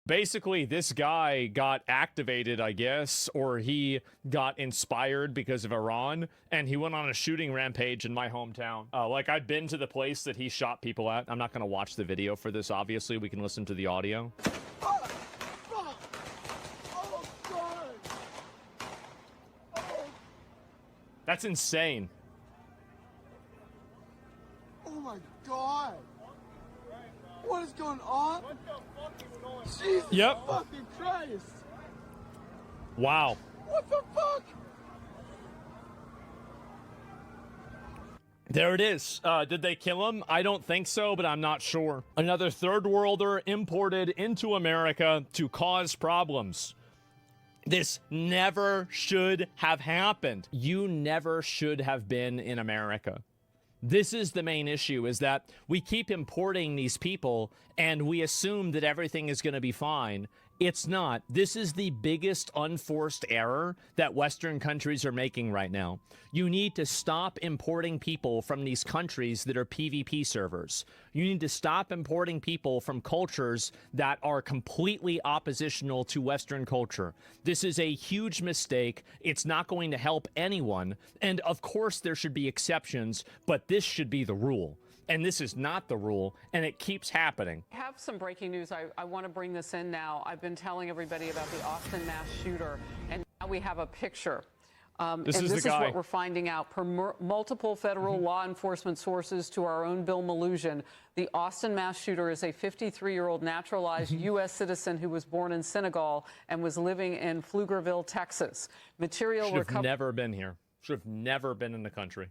Basically, this guy got activated, I guess, or he got inspired because of Iran, and he went on a shooting rampage in my hometown. Like, I've been to the place that he shot people at. I'm not going to watch the video for this, obviously. We can listen to the audio. Oh, God. Oh. That's insane. Oh, my God. What is going on? What the fuck is going on? Jesus fucking Christ. Wow. What the fuck? There it is. Did they kill him? I don't think so, but I'm not sure. Another third worlder imported into America to cause problems. This never should have happened. You never should have been in America. This is the main issue, is that we keep importing these people and we assume that everything is going to be fine. It's not. This is the biggest unforced error that Western countries are making right now. You need to stop importing people from these countries that are PvP servers. You need to stop importing people from cultures that are completely oppositional to Western culture. This is a huge mistake. It's not going to help anyone. And of course there should be exceptions, but this should be the rule. And this is not the rule, and it keeps happening. I have some breaking news. I want to bring this in now. I've been telling everybody about the Austin mass shooter, and now we have a picture. This is what we're finding out. Per multiple federal law enforcement sources to our own Bill Malhusian, the Austin mass shooter is a 53-year-old naturalized U.S. citizen who was born in Senegal and was living in Pflugerville, Texas. Material should have never been here. Should have never been in the country.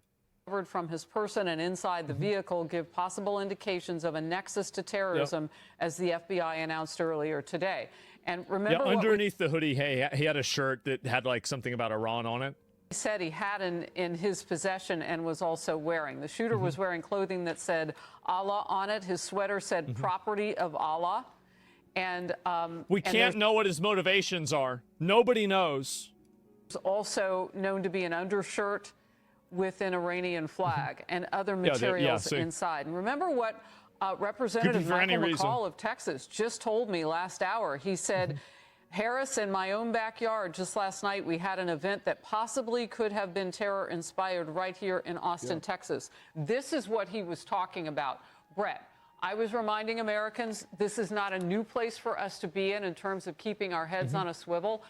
Recovered from his person and inside the vehicle give possible indications of a nexus to terrorism, as the FBI announced earlier today. And remember, underneath the hoodie, hey, he had a shirt that had like something about Iran on it. He said he had in his possession and was also wearing. The shooter was wearing clothing that said Allah on it. His sweater said property of Allah. And we can't know what his motivations are. Nobody knows. There's also known to be an undershirt with an Iranian flag and other materials inside. And remember what Representative Michael McCall of Texas just told me last hour. He said, Harris, in my own backyard, just last night, we had an event that possibly could have been terror-inspired right here in Austin, Texas. This is what he was talking about. Brett, I was reminding Americans, this is not a new place for us to be in terms of keeping our heads on a swivel.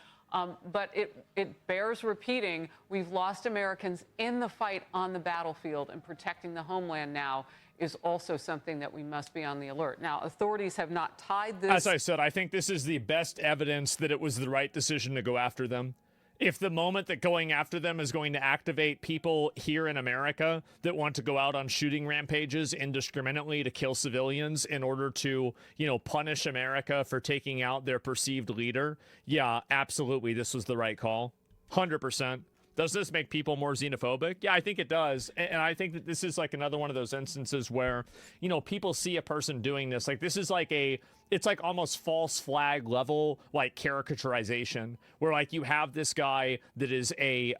But it bears repeating. We've lost Americans in the fight on the battlefield, and protecting the homeland now is also something that we must be on the alert. Now, authorities have not tied this. As I said, I think this is the best evidence that it was the right decision to go after them. If the moment that going after them is going to activate people here in America that want to go out on shooting rampages indiscriminately to kill civilians in order to, you know, punish America for taking out their perceived leader, yeah, absolutely, this was the right call. 100%. Does this make people more xenophobic? Yeah, I think it does. And I think that this is like another one of those instances where, you know, people see a person doing this. Like, this is like it's like almost false flag level, like caricaturization, where like you have this guy that is a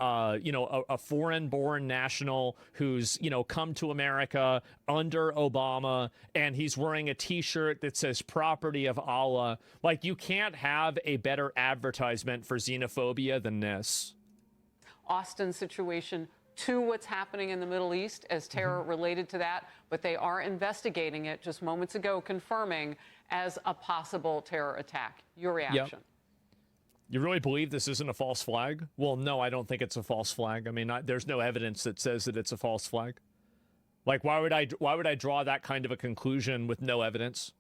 foreign born national who's, you know, come to America under Obama, and he's wearing a t-shirt that says property of Allah. Like, you can't have a better advertisement for xenophobia than this. Austin situation to what's happening in the Middle East as terror related to that, but they are investigating it just moments ago, confirming as a possible terror attack. Your reaction? You really believe this isn't a false flag? Well, no, I don't think it's a false flag. I mean, there's no evidence that says that it's a false flag. Like, why would I draw that kind of a conclusion with no evidence?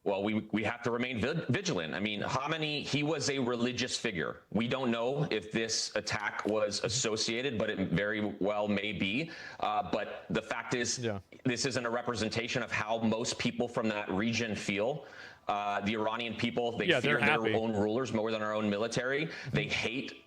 Well, we have to remain vigilant. I mean, Khamenei, he was a religious figure. We don't know if this attack was associated, but it very well may be. But the fact is, this isn't a representation of how most people from that region feel. The Iranian people, they fear their own rulers more than our own military. They hate,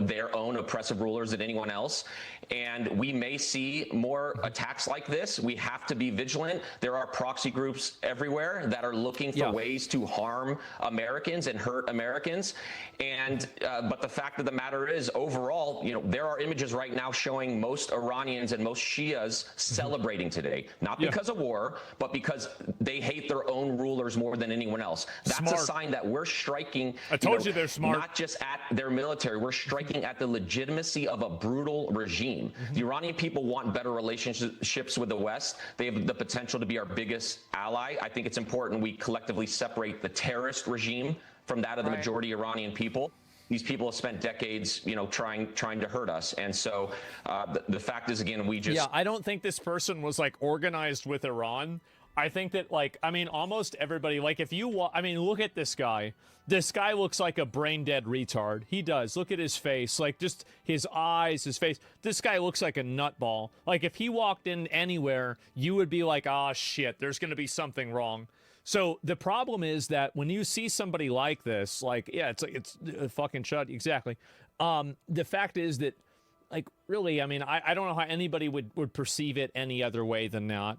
their own oppressive rulers than anyone else. And we may see more attacks like this. We have to be vigilant. There are proxy groups everywhere that are looking for ways to harm Americans and hurt Americans. And but the fact of the matter is, overall, there are images right now showing most Iranians and most Shias celebrating today, not because of war, but because they hate their own rulers more than anyone anyone else. That's Smart. a sign that we're striking. I told you they're smart. Not just at their military, we're striking at the legitimacy of a brutal regime. The Iranian people want better relationships with the West. They have the potential to be our biggest ally. I think it's important we collectively separate the terrorist regime from that of the majority Iranian people. These people have spent decades, trying to hurt us. And so the fact is, again, we just... Yeah, I don't think this person was, like, organized with Iran. I think that, like, I mean, almost everybody, like, if you... I mean, look at this guy. This guy looks like a brain-dead retard. He does. Look at his face. Like, just his eyes, his face. This guy looks like a nutball. Like, if he walked in anywhere, you would be like, ah, shit, there's going to be something wrong. So the problem is that when you see somebody like this, like, yeah, it's fucking shut. Exactly. The fact is that, like, really, I mean, I don't know how anybody would perceive it any other way than that.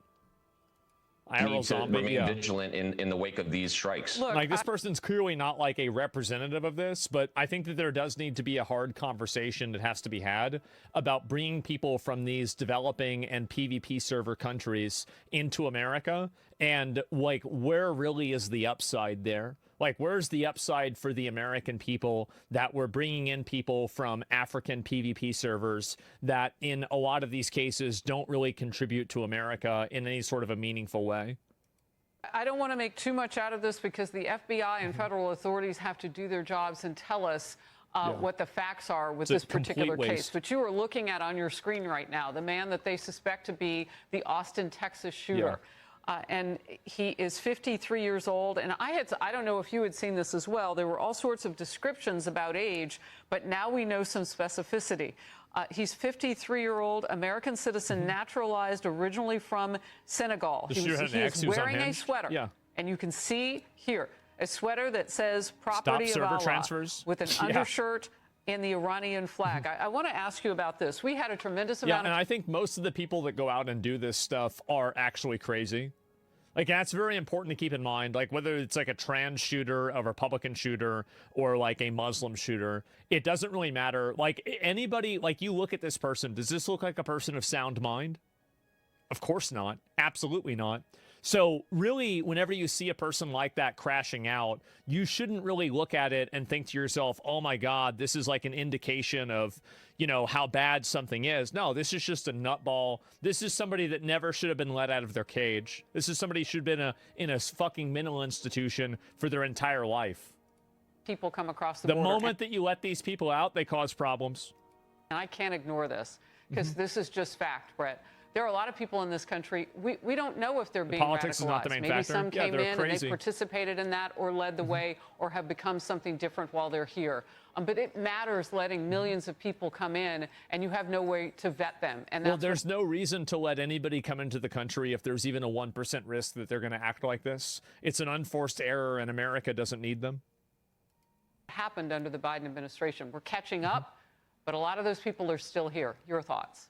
We need to remain vigilant in the wake of these strikes. Look, like, this person's clearly not like a representative of this, but I think that there does need to be a hard conversation that has to be had about bringing people from these developing and PvP server countries into America, and, like, where really is the upside there? Like, where's the upside for the American people that we're bringing in people from African PvP servers that in a lot of these cases don't really contribute to America in any sort of a meaningful way? I don't want to make too much out of this because the FBI and federal authorities have to do their jobs and tell us what the facts are with this particular case. But you are looking at on your screen right now the man that they suspect to be the Austin, Texas shooter. And he is 53 years old. And I don't know if you had seen this as well. There were all sorts of descriptions about age, but now we know some specificity. He's 53-year-old American citizen, naturalized, originally from Senegal. He is wearing a sweater. And you can see here a sweater that says "Property of Allah" transfers with an undershirt and the Iranian flag. I want to ask you about this. We had a tremendous amount of... and I think most of the people that go out and do this stuff are actually crazy. Like, that's very important to keep in mind. Like, whether it's like a trans shooter, a Republican shooter, or like a Muslim shooter, it doesn't really matter. Like, anybody, like, you look at this person, does this look like a person of sound mind? Of course not. Absolutely not. So really, whenever you see a person like that crashing out, you shouldn't really look at it and think to yourself, oh my God, this is like an indication of, how bad something is. No, this is just a nutball. This is somebody that never should have been let out of their cage. This is somebody who should have been in a fucking mental institution for their entire life. People come across the border. The moment that you let these people out, they cause problems. And I can't ignore this because this is just fact, Brett. There are a lot of people in this country, we don't know if they're being politics radicalized. Is not the main Maybe factor. some came in crazy. and they participated in that or led the way or have become something different while they're here. But it matters letting millions of people come in and you have no way to vet them. And that's there's no reason to let anybody come into the country if there's even a 1% risk that they're going to act like this. It's an unforced error and America doesn't need them. Happened under the Biden administration. We're catching up, but a lot of those people are still here. Your thoughts?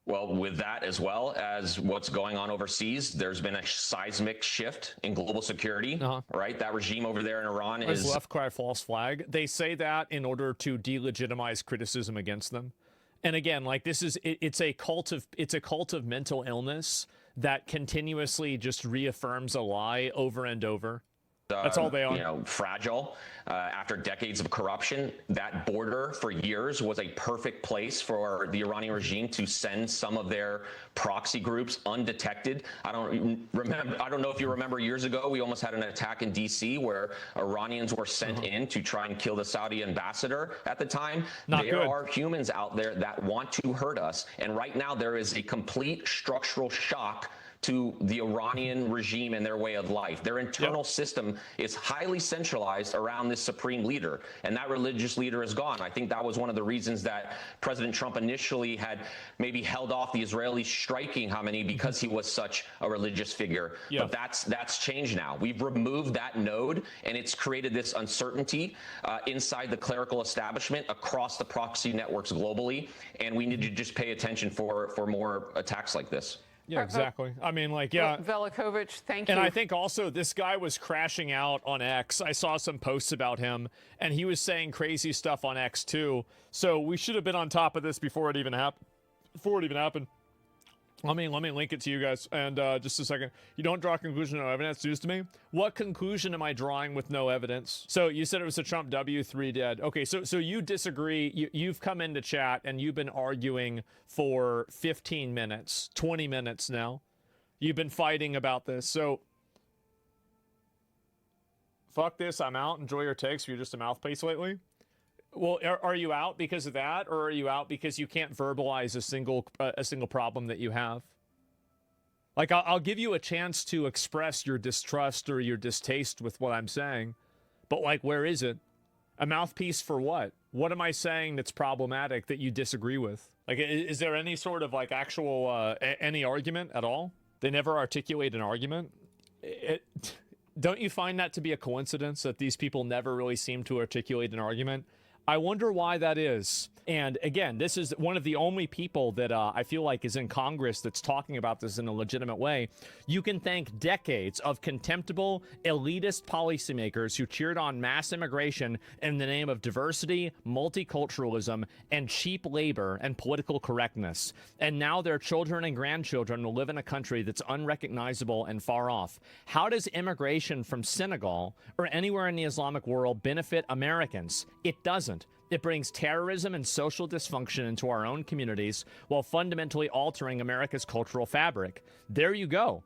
Well, with that, as well as what's going on overseas, there's been a seismic shift in global security, right? That regime over there in Iran is... left cry false flag. They say that in order to delegitimize criticism against them. And again, like, this is, it's a cult of mental illness that continuously just reaffirms a lie over and over. That's all they are. Fragile. After decades of corruption, that border for years was a perfect place for the Iranian regime to send some of their proxy groups undetected. I don't know if you remember years ago, we almost had an attack in D.C. where Iranians were sent in to try and kill the Saudi ambassador at the time. There are humans out there that want to hurt us. And right now there is a complete structural shock to the Iranian regime and their way of life. Their internal system is highly centralized around this supreme leader, and that religious leader is gone. I think that was one of the reasons that President Trump initially had maybe held off the Israelis striking Khamenei because he was such a religious figure. But that's changed now. We've removed that node, and it's created this uncertainty inside the clerical establishment across the proxy networks globally, and we need to just pay attention for more attacks like this. Yeah, exactly. I mean, like, Velikovich, thank you. And I think also this guy was crashing out on X. I saw some posts about him, and he was saying crazy stuff on X too. So we should have been on top of this before it even happened. Let me link it to you guys. And just a second. You don't draw a conclusion, no evidence. News to me. What conclusion am I drawing with no evidence? So you said it was a Trump W, 3 dead. Okay, so you disagree. You've come into chat and you've been arguing for 15 minutes, 20 minutes now. You've been fighting about this. So fuck this. I'm out. Enjoy your takes. You're just a mouthpiece lately. Well, are you out because of that, or are you out because you can't verbalize a single problem that you have? Like, I'll give you a chance to express your distrust or your distaste with what I'm saying, but like, where is it? A mouthpiece for what? What am I saying that's problematic that you disagree with? Like, is there any sort of like actual any argument at all? They never articulate an argument. Don't you find that to be a coincidence that these people never really seem to articulate an argument? I wonder why that is. And again, this is one of the only people that I feel like is in Congress that's talking about this in a legitimate way. You can thank decades of contemptible, elitist policymakers who cheered on mass immigration in the name of diversity, multiculturalism, and cheap labor and political correctness. And now their children and grandchildren will live in a country that's unrecognizable and far off. How does immigration from Senegal or anywhere in the Islamic world benefit Americans? It doesn't. It brings terrorism and social dysfunction into our own communities while fundamentally altering America's cultural fabric. There you go.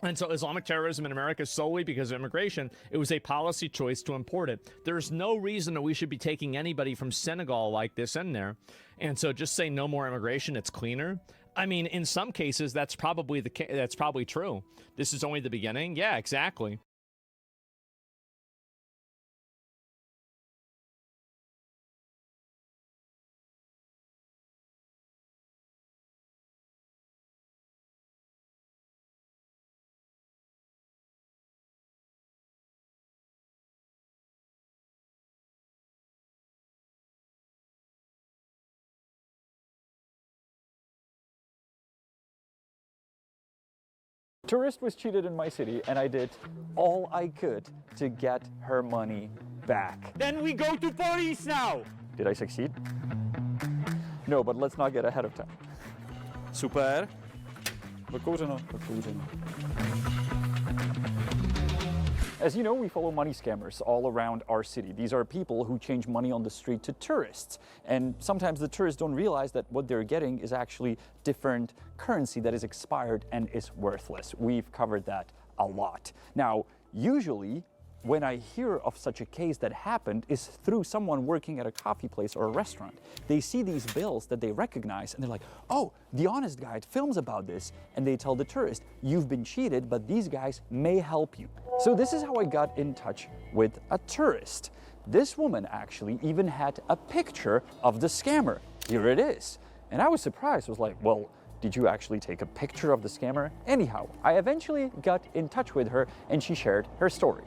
And so Islamic terrorism in America solely because of immigration, it was a policy choice to import it. There's no reason that we should be taking anybody from Senegal like this in there. And so just say no more immigration, it's cleaner. I mean, in some cases, that's probably true. This is only the beginning. Yeah, exactly. Tourist was cheated in my city, and I did all I could to get her money back. Then we go to police now! Did I succeed? No, but let's not get ahead of time. Super. Wykurzeno. As you know, we follow money scammers all around our city. These are people who change money on the street to tourists. And sometimes the tourists don't realize that what they're getting is actually different currency that is expired and is worthless. We've covered that a lot. Now, usually, when I hear of such a case that happened is through someone working at a coffee place or a restaurant. They see these bills that they recognize and they're like, oh, the honest guy films about this, and they tell the tourist, you've been cheated, but these guys may help you. So this is how I got in touch with a tourist. This woman actually even had a picture of the scammer. Here it is. And I was surprised. I was like, well, did you actually take a picture of the scammer? Anyhow, I eventually got in touch with her and she shared her story.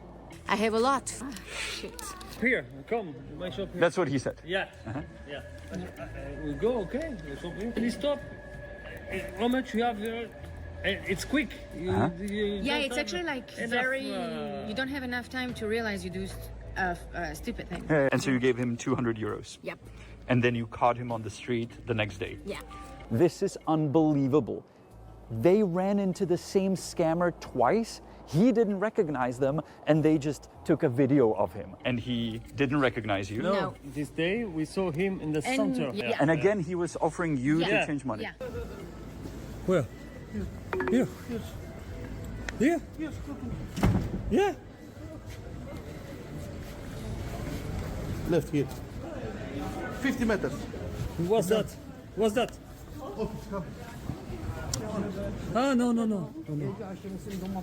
I have a lot. Ah, shit. Here, come, my shop here. That's what he said. Yeah, yeah. We go, okay. Please stop. How much you have there? It's quick. Yeah, it's actually like very. You don't have enough time to realize you do stupid things. And so you gave him 200 euros. Yep. And then you caught him on the street the next day. Yeah. This is unbelievable. They ran into the same scammer twice. He didn't recognize them, and they just took a video of him. And he didn't recognize you? No. This day we saw him in the center. Yeah. And again, he was offering you to change money. Yeah. Where? Here. Yes. Here? Yes. Yeah. Left here. 50 meters. What's that? What's that? Ah, no.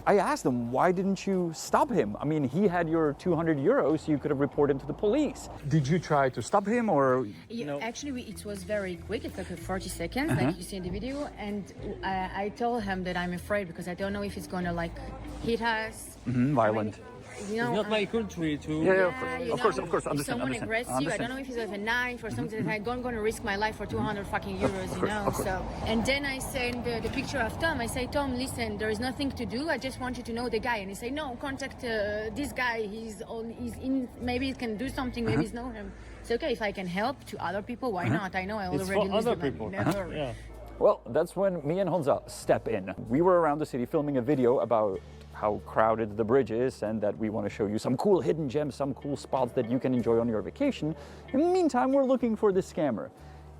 I asked him, why didn't you stop him? I mean, he had your 200 euros, you could have reported him to the police. Did you try to stop him or? No. Actually, it was very quick. It took 40 seconds, like you see in the video. And I told him that I'm afraid because I don't know if he's going to like hit us. Violent. You know, It's not my country to. Of course. If someone aggressives you, I don't know if he's with a knife or something. I don't going to risk my life for 200 fucking euros, you know. So, and then I send the picture of Tom. I say, Tom, listen, there is nothing to do. I just want you to know the guy. And he say, no, contact this guy. He's in. Maybe he can do something. Maybe he's know him. So okay, if I can help to other people, why not? I know I It's already for lose other the money. people. Never. Yeah. Well, that's when me and Honza step in. We were around the city filming a video about how crowded the bridge is and that we want to show you some cool hidden gems, some cool spots that you can enjoy on your vacation. In the meantime, we're looking for the scammer.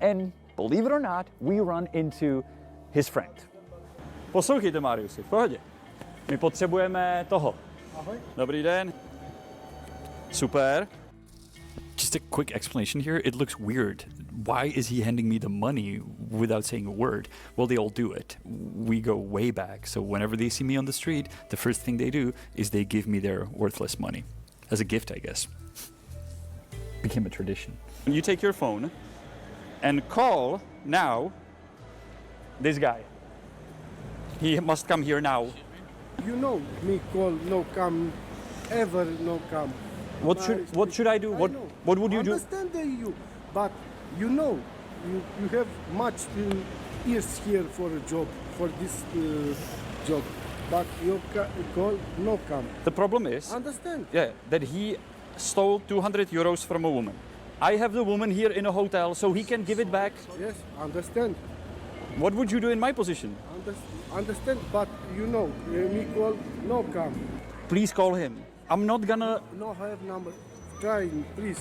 And believe it or not, we run into his friend. Poslouchejte, Mariusi, v pohodě. My potřebujeme toho. Ahoj. Dobrý den. Super. Just a quick explanation here. It looks weird. Why is he handing me the money without saying a word? Well, they all do it. We go way back. So whenever they see me on the street, the first thing they do is they give me their worthless money. As a gift, I guess. Became a tradition. You take your phone and call now this guy. He must come here now. You know me call no come, ever no come. What should I do? What would you do? I understand you, but you know, you have much years here for a job, for this job, but you call no come. The problem is, Understand? yeah, that he stole 200 euros from a woman. I have the woman here in a hotel, so he can give it back. Yes, understand. What would you do in my position? Understand, but you know, me call no come. Please call him. I'm not gonna... No have number. Try, please.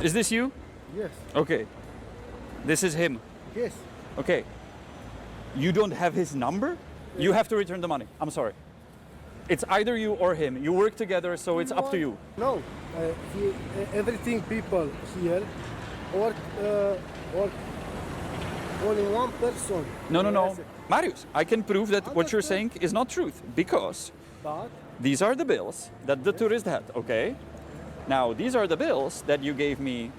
Is this you? Yes. Okay. This is him. Yes. Okay. You don't have his number? You have to return the money. I'm sorry. It's either you or him. You work together, so it's up to you. No, everything people here work only one person. No. Marius, I can prove that what you're saying is not truth, because But these are the bills that the tourist had, okay? Now, these are the bills that you gave me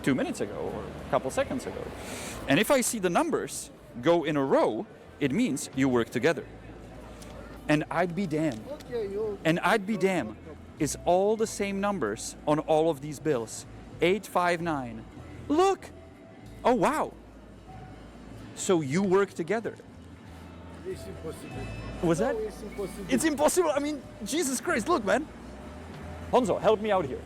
2 minutes ago or a couple seconds ago. And if I see the numbers go in a row, it means you work together. And I'd be damned. okay, you. And I'd be damned. It's all the same numbers on all of these bills. 859. Look! Oh, wow. So you work together. It's impossible. Was that? No, it's impossible. It's impossible. I mean, Jesus Christ, look, man. Honzo, help me out here.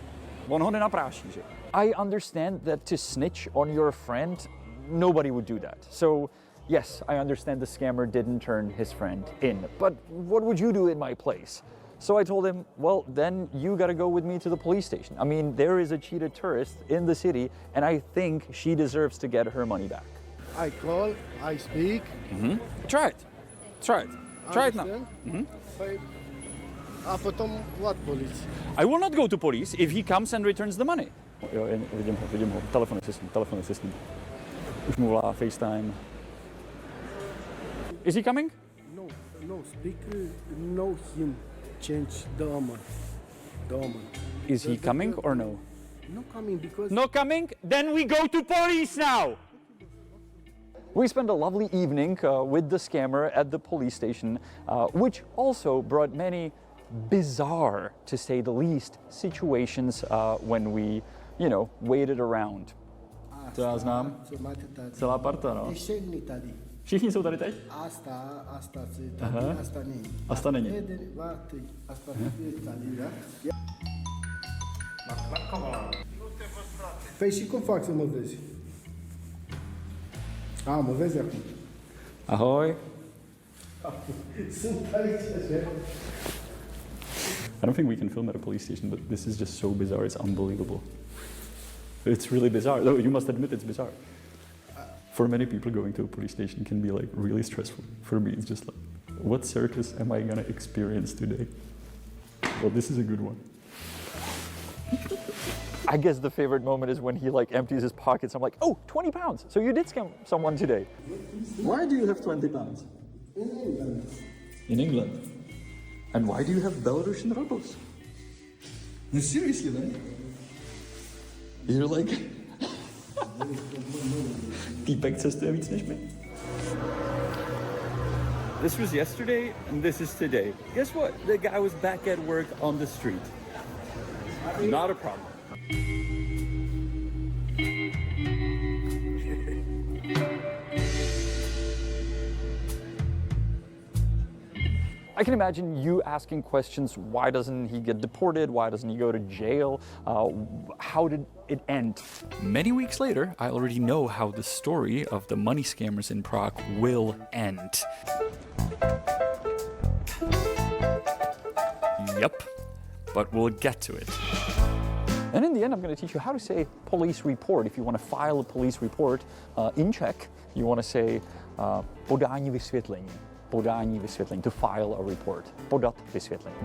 I understand that to snitch on your friend, nobody would do that. So, yes, I understand the scammer didn't turn his friend in. But what would you do in my place? So I told him, well, then you gotta go with me to the police station. I mean, there is a cheated tourist in the city, and I think she deserves to get her money back. I call, I speak. Try it. Try it. Try it now. Understand? A potom what police? I will not go to police if he comes and returns the money. Jo, vidím ho. Telefon assistant. Už mu volá FaceTime. Is he coming? No, speak, no him, change the woman. Is he coming or no? No coming because... No coming? Then we go to police now! We spent a lovely evening with the scammer at the police station, which also brought many bizarre, to say the least, situations when we, waited around. To já znám. Co máte tady? Celá parta, no. Všichni tady. Všichni jsou tady teď? Asta si tady, asta není. Asta není. Jeden, dva, tři, asta je tady, já? Păi și cum fac să mă vezi? Mă vezi acum. Ahoj. Sunt aici, așa. I don't think we can film at a police station, but this is just so bizarre, it's unbelievable. It's really bizarre, though you must admit it's bizarre. For many people, going to a police station can be like really stressful. For me, it's just like, what circus am I gonna experience today? Well, this is a good one. I guess the favorite moment is when he empties his pockets. I'm like, oh, 20 pounds. So you did scam someone today. Why do you have 20 pounds? In England. In England? And why do you have Belarusian rubles? No, seriously, man. You're like... Týpek cestuje víc než my. This was yesterday, and this is today. Guess what? The guy was back at work on the street. Not a problem. I can imagine you asking questions, why doesn't he get deported? Why doesn't he go to jail? How did it end? Many weeks later, I already know how the story of the money scammers in Prague will end. Yep, but we'll get to it. And in the end, I'm going to teach you how to say police report. If you want to file a police report in Czech, you want to say podání vysvětlení. Podání vysvětlení, to file a report. Podat vysvětlení.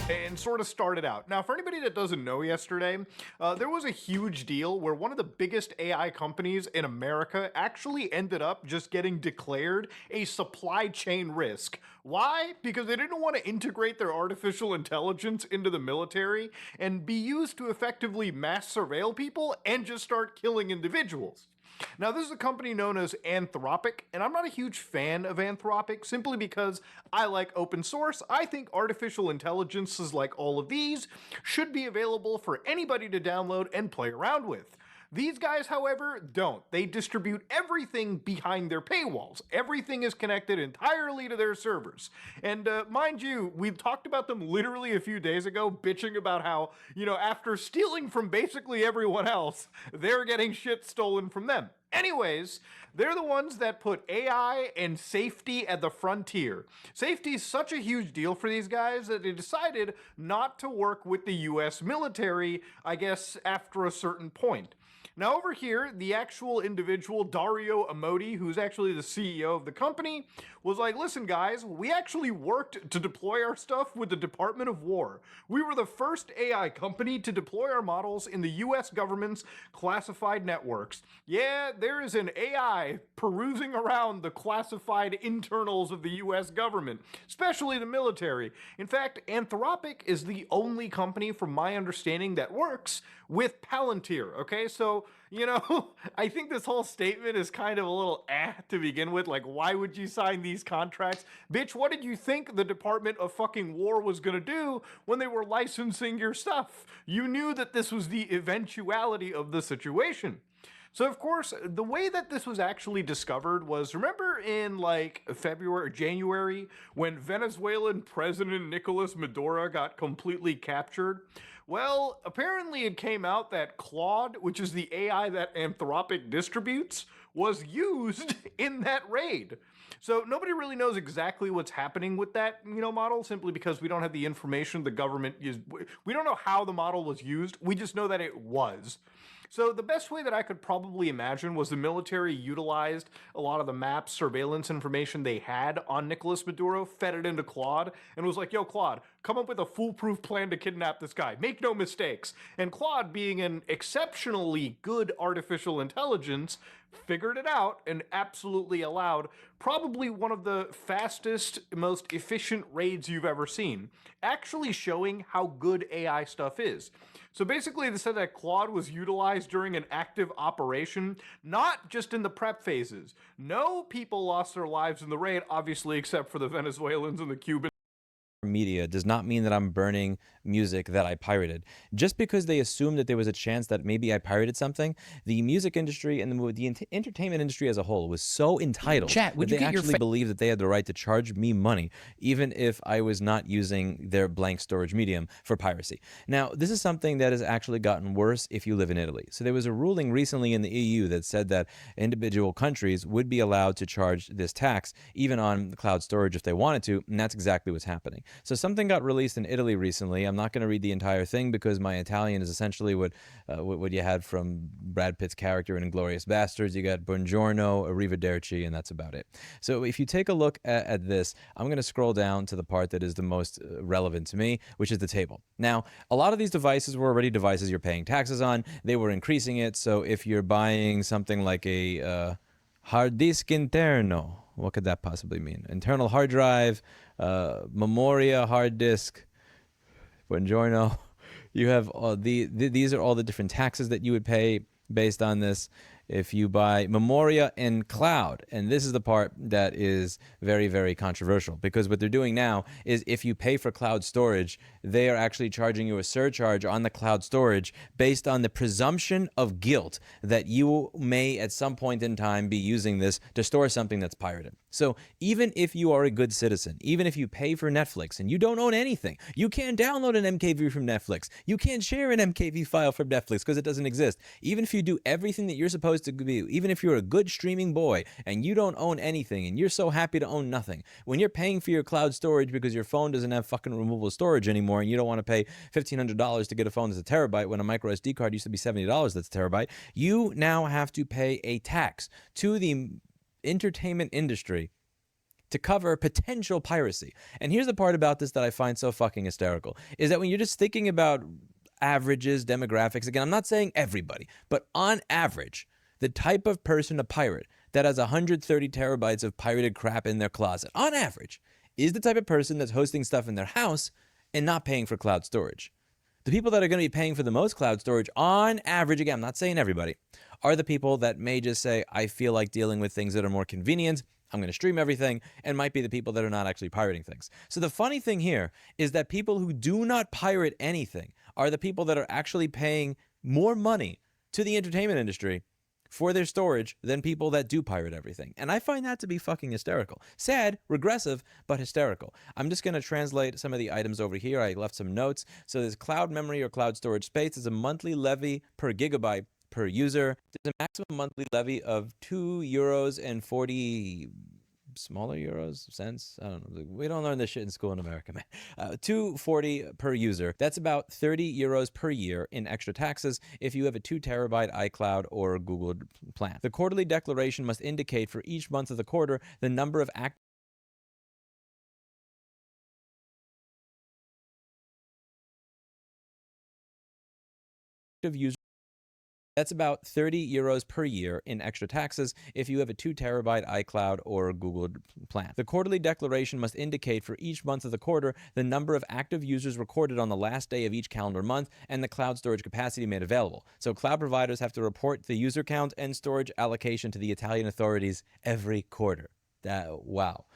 and sort of started out. Now, for anybody that doesn't know, yesterday, there was a huge deal where one of the biggest AI companies in America actually ended up just getting declared a supply chain risk. Why? Because they didn't want to integrate their artificial intelligence into the military and be used to effectively mass surveil people and just start killing individuals. Now, this is a company known as Anthropic, and I'm not a huge fan of Anthropic simply because I like open source. I think artificial intelligences like all of these should be available for anybody to download and play around with. These guys, however, don't. They distribute everything behind their paywalls. Everything is connected entirely to their servers. And mind you, we talked about them literally a few days ago, bitching about how, after stealing from basically everyone else, they're getting shit stolen from them. Anyways, they're the ones that put AI and safety at the frontier. Safety is such a huge deal for these guys that they decided not to work with the US military, I guess, after a certain point. Now over here, the actual individual, Dario Amodi, who's actually the CEO of the company, was like, listen guys, we actually worked to deploy our stuff with the Department of War. We were the first AI company to deploy our models in the US government's classified networks. Yeah, there is an AI perusing around the classified internals of the US government, especially the military. In fact, Anthropic is the only company, from my understanding, that works with Palantir, okay? So, I think this whole statement is kind of a little to begin with. Like, why would you sign these contracts? Bitch, what did you think the Department of fucking War was gonna do when they were licensing your stuff? You knew that this was the eventuality of the situation. So, of course, the way that this was actually discovered was, remember in February or January when Venezuelan President Nicolas Maduro got completely captured? Well, apparently it came out that Claude, which is the AI that Anthropic distributes, was used in that raid. So nobody really knows exactly what's happening with that, model, simply because we don't have the information the government used. We don't know how the model was used. We just know that it was. So the best way that I could probably imagine was the military utilized a lot of the map surveillance information they had on Nicolas Maduro, fed it into Claude, and was like, yo, Claude, come up with a foolproof plan to kidnap this guy. Make no mistakes. And Claude, being an exceptionally good artificial intelligence, figured it out and absolutely allowed probably one of the fastest, most efficient raids you've ever seen, actually showing how good AI stuff is. So basically, they said that Claude was utilized during an active operation, not just in the prep phases. No people lost their lives in the raid, obviously, except for the Venezuelans and the Cubans. Media does not mean that I'm burning music that I pirated. Just because they assumed that there was a chance that maybe I pirated something, the music industry and the entertainment industry as a whole was so entitled that they actually believed that they had the right to charge me money, even if I was not using their blank storage medium for piracy. Now, this is something that has actually gotten worse if you live in Italy. So there was a ruling recently in the EU that said that individual countries would be allowed to charge this tax, even on cloud storage if they wanted to, and that's exactly what's happening. So something got released in Italy recently. I'm not going to read the entire thing because my Italian is essentially what you had from Brad Pitt's character in Inglourious Basterds. You got buongiorno, arrivederci, and that's about it. So if you take a look at this, I'm going to scroll down to the part that is the most relevant to me, which is the table. Now, a lot of these devices were already devices you're paying taxes on. They were increasing it. So if you're buying something like a hard disk interno, what could that possibly mean? Internal hard drive, memoria, hard disk, buongiorno. You have these are all the different taxes that you would pay based on this. If you buy memoria and cloud, and this is the part that is very, very controversial, because what they're doing now is if you pay for cloud storage, they are actually charging you a surcharge on the cloud storage based on the presumption of guilt that you may at some point in time be using this to store something that's pirated. So even if you are a good citizen, even if you pay for Netflix and you don't own anything, you can't download an MKV from Netflix. You can't share an MKV file from Netflix because it doesn't exist. Even if you do everything that you're supposed to be, even if you're a good streaming boy and you don't own anything and you're so happy to own nothing, when you're paying for your cloud storage because your phone doesn't have fucking removable storage anymore and you don't want to pay $1,500 to get a phone that's a terabyte when a micro SD card used to be $70 that's a terabyte, you now have to pay a tax to the entertainment industry to cover potential piracy. And here's the part about this that I find so fucking hysterical, is that when you're just thinking about averages, demographics, again, I'm not saying everybody, but on average, the type of person, a pirate, that has 130 terabytes of pirated crap in their closet, on average, is the type of person that's hosting stuff in their house and not paying for cloud storage. The people that are going to be paying for the most cloud storage, on average, again, I'm not saying everybody, are the people that may just say, I feel like dealing with things that are more convenient, I'm going to stream everything, and might be the people that are not actually pirating things. So the funny thing here is that people who do not pirate anything are the people that are actually paying more money to the entertainment industry for their storage than people that do pirate everything. And I find that to be fucking hysterical. Sad, regressive, but hysterical. I'm just going to translate some of the items over here. I left some notes. So there's cloud memory or cloud storage space. There's a monthly levy per gigabyte per user. There's a maximum monthly levy of €2.40 smaller euros, cents. I don't know. We don't learn this shit in school in America, man. $2.40 per user. That's about 30 euros per year in extra taxes if you have a 2 terabyte iCloud or Google plan. The quarterly declaration must indicate for each month of the quarter the number of active users. That's about 30 euros per year in extra taxes if you have a 2 terabyte iCloud or Google plan. The quarterly declaration must indicate for each month of the quarter the number of active users recorded on the last day of each calendar month and the cloud storage capacity made available. So cloud providers have to report the user count and storage allocation to the Italian authorities every quarter. Wow.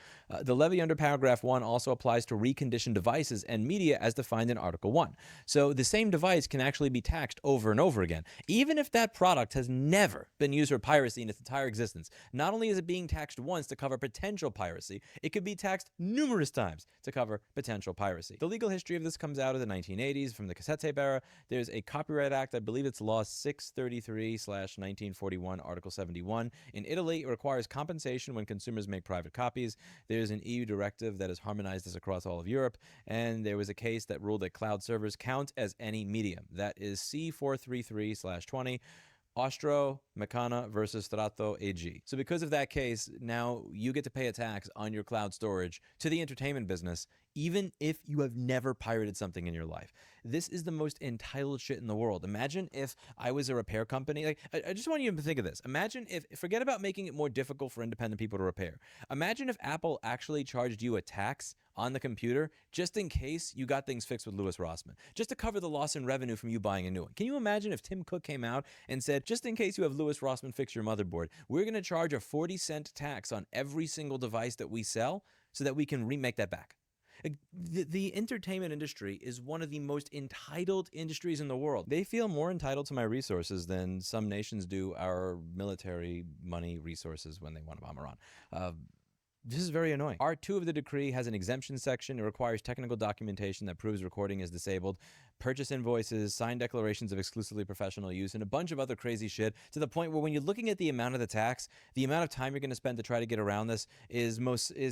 The levy under paragraph 1 also applies to reconditioned devices and media as defined in Article 1. So the same device can actually be taxed over and over again, even if that product has never been used for piracy in its entire existence. Not only is it being taxed once to cover potential piracy, it could be taxed numerous times to cover potential piracy. The legal history of this comes out of the 1980s from the cassette tape era. There's a Copyright Act, I believe it's Law 633/1941, Article 71. In Italy, it requires compensation when consumers make private copies. There's an EU directive that has harmonized this across all of Europe, and there was a case that ruled that cloud servers count as any medium. That is C433/20. Ostro Meccana versus Strato AG. So because of that case, now you get to pay a tax on your cloud storage to the entertainment business, even if you have never pirated something in your life. This is the most entitled shit in the world. Imagine if I was a repair company. Like, I just want you to think of this. Imagine if, forget about making it more difficult for independent people to repair. Imagine if Apple actually charged you a tax on the computer just in case you got things fixed with Louis Rossmann, just to cover the loss in revenue from you buying a new one. Can you imagine if Tim Cook came out and said, just in case you have Louis Rossmann fix your motherboard, we're going to charge a 40-cent tax on every single device that we sell so that we can remake that back? The entertainment industry is one of the most entitled industries in the world. They feel more entitled to my resources than some nations do our military money resources when they want to bomb Iran. This is very annoying. Part 2 of the decree has an exemption section. It requires technical documentation that proves recording is disabled, purchase invoices, signed declarations of exclusively professional use, and a bunch of other crazy shit, to the point where when you're looking at the amount of the tax, the amount of time you're going to spend to try to get around this is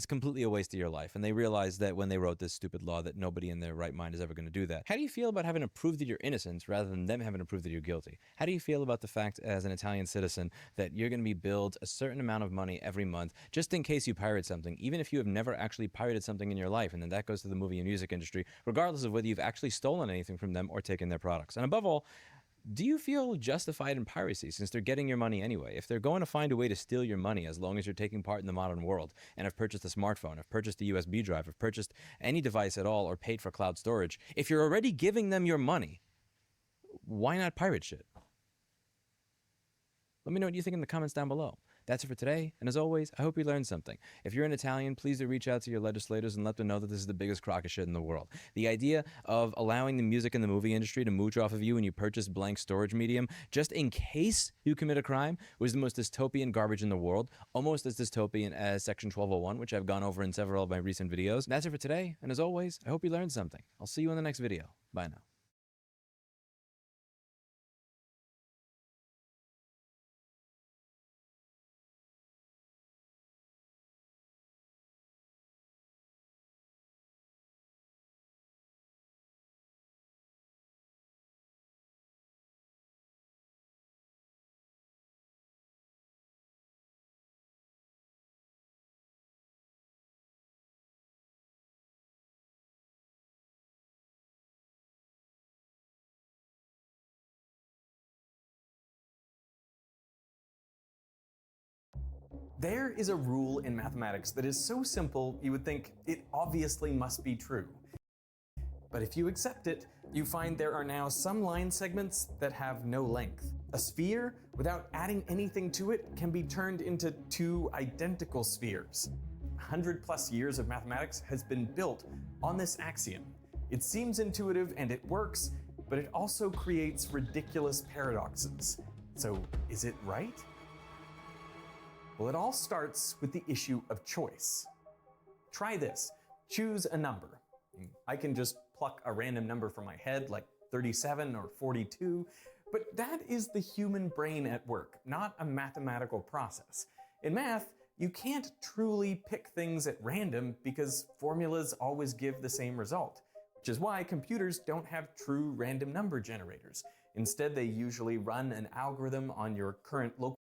completely a waste of your life. And they realized that when they wrote this stupid law that nobody in their right mind is ever going to do that. How do you feel about having to prove that you're innocent rather than them having to prove that you're guilty? How do you feel about the fact, as an Italian citizen, that you're going to be billed a certain amount of money every month just in case you pirate something, even if you have never actually pirated something in your life? And then that goes to the movie and music industry, regardless of whether you've actually stolen anything from them or taken their products. And above all, do you feel justified in piracy since they're getting your money anyway? If they're going to find a way to steal your money as long as you're taking part in the modern world and have purchased a smartphone, have purchased a USB drive, have purchased any device at all, or paid for cloud storage, if you're already giving them your money, why not pirate shit? Let me know what you think in the comments down below. That's it for today, and as always, I hope you learned something. If you're an Italian, please do reach out to your legislators and let them know that this is the biggest crock of shit in the world. The idea of allowing the music and the movie industry to mooch off of you when you purchase blank storage medium, just in case you commit a crime, was the most dystopian garbage in the world, almost as dystopian as Section 1201, which I've gone over in several of my recent videos. That's it for today, and as always, I hope you learned something. I'll see you in the next video. Bye now. There is a rule in mathematics that is so simple you would think it obviously must be true. But if you accept it, you find there are now some line segments that have no length. A sphere, without adding anything to it, can be turned into two identical spheres. 100+ years of mathematics has been built on this axiom. It seems intuitive and it works, but it also creates ridiculous paradoxes. So is it right? Well, it all starts with the issue of choice. Try this. Choose a number. I can just pluck a random number from my head, like 37 or 42, but that is the human brain at work, not a mathematical process. In math, you can't truly pick things at random because formulas always give the same result, which is why computers don't have true random number generators. Instead, they usually run an algorithm on your current local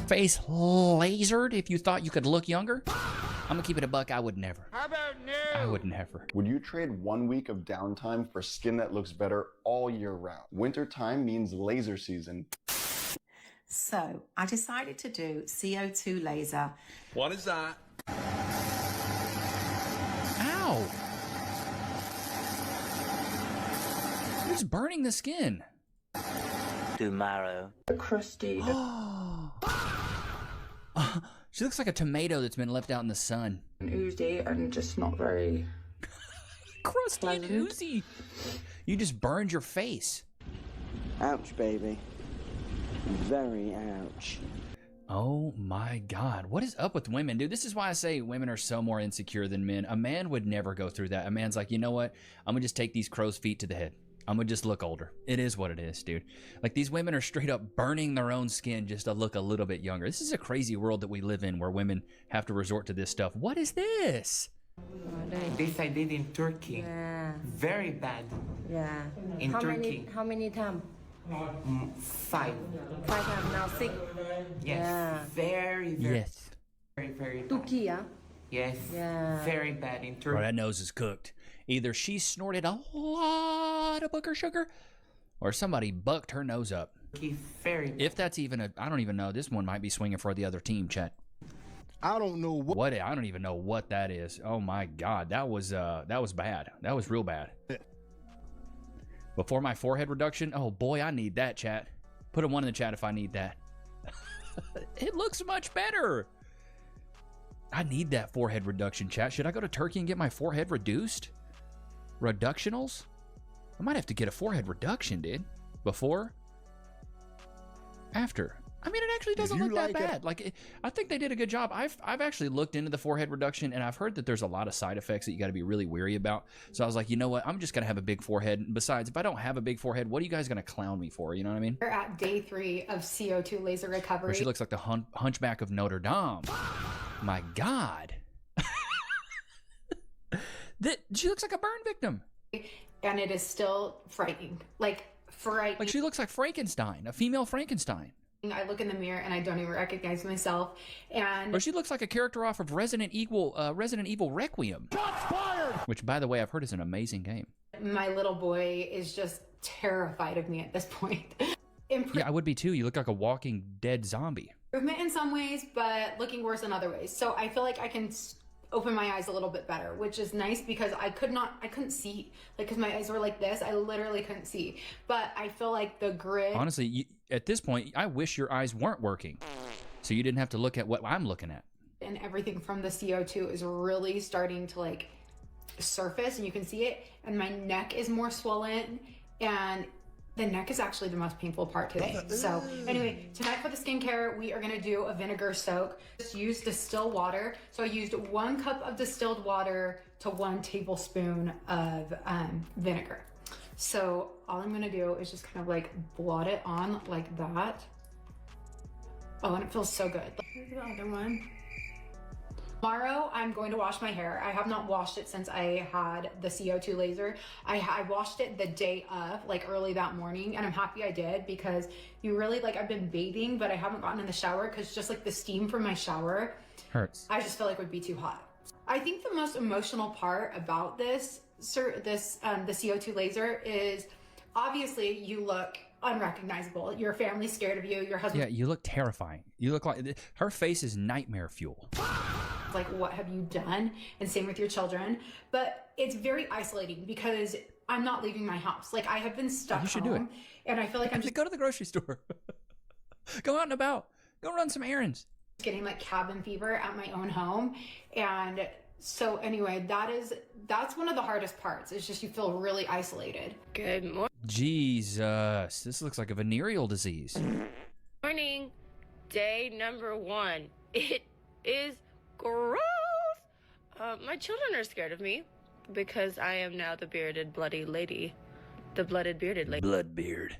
face lasered if you thought you could look younger? I'm gonna keep it a buck. I would never. How about no? I would never. Would you trade 1 week of downtime for skin that looks better all year round? Winter time means laser season. So I decided to do CO2 laser. What is that? Ow! It's burning the skin. Tomorrow. Crusty. She looks like a tomato that's been left out in the sun. Oozy and just not very... Crusty and oozy. You just burned your face. Ouch, baby. Very ouch. Oh my God. What is up with women, dude? This is why I say women are so more insecure than men. A man would never go through that. A man's like, you know what? I'm gonna just take these crow's feet to the head. I'm gonna just look older. It is what it is, dude. Like, these women are straight up burning their own skin just to look a little bit younger. This is a crazy world that we live in where women have to resort to this stuff. What is this? This I did in Turkey. Yeah. Very bad. Yeah. In Turkey. How many times? 5. 5 times, now 6. Yes. Yeah. Very Yes. Very bad. Turkey, yeah? Yes. Yeah. Very bad in Turkey. Bro, that nose is cooked. Either she snorted a lot of booger sugar, or somebody bucked her nose up. Very bad. If that's even a, I don't even know. This one might be swinging for the other team, chat. I don't know what. I don't even know what that is. Oh my God, that was bad. That was real bad. Before my forehead reduction, oh boy, I need that, chat. Put a 1 in the chat if I need that. It looks much better. I need that forehead reduction, chat. Should I go to Turkey and get my forehead reduced? Reductionals? I might have to get a forehead reduction, dude. Before? After? I mean, it actually doesn't look that bad. Like, I think they did a good job. I've actually looked into the forehead reduction, and I've heard that there's a lot of side effects that you got to be really weary about. So I was like, you know what? I'm just going to have a big forehead. Besides, if I don't have a big forehead, what are you guys going to clown me for? You know what I mean? We're at day 3 of CO2 laser recovery. Where she looks like the hunchback of Notre Dame. My God. She looks like a burn victim. And it is still frightening. Like she looks like Frankenstein, a female Frankenstein. I look in the mirror and I don't even recognize myself. And or she looks like a character off of Resident Evil Requiem. Shots fired! Which, by the way, I've heard is an amazing game. My little boy is just terrified of me at this point. Yeah, I would be too. You look like a walking dead zombie. Improvement in some ways, but looking worse in other ways. So I feel like I can open my eyes a little bit better, which is nice because I couldn't see, like, because my eyes were like this. I literally couldn't see. But I feel like the grid. Honestly, at this point, I wish your eyes weren't working, so you didn't have to look at what I'm looking at. And everything from the CO2 is really starting to like surface, and you can see it. And my neck is more swollen, and the neck is actually the most painful part today. So anyway, tonight for the skincare, we are gonna do a vinegar soak. Just use distilled water. So I used 1 cup of distilled water to 1 tablespoon of vinegar. So all I'm gonna do is just kind of like blot it on like that. Oh, and it feels so good. Here's the other one. Tomorrow, I'm going to wash my hair. I have not washed it since I had the CO2 laser. I washed it the day of, like early that morning, and I'm happy I did because you really, like, I've been bathing, but I haven't gotten in the shower because just like the steam from my shower hurts. I just feel like it would be too hot. I think the most emotional part about this, the CO2 laser is obviously you look unrecognizable. Your family's scared of you. Your husband. Yeah, you look terrifying. You look like her face is nightmare fuel. Like, what have you done? And same with your children. But it's very isolating because I'm not leaving my house. Like, I have been stuck You should home, do it. and I feel like I'm just go to the grocery store. Go out and about. Go run some errands. getting like cabin fever at my own home. And so anyway, that's one of the hardest parts. It's just you feel really isolated. Good morning. Jesus, this looks like a venereal disease. Morning, day number 1. It is gross. My children are scared of me because I am now the bearded, bloody lady. The blooded, bearded lady. Blood beard.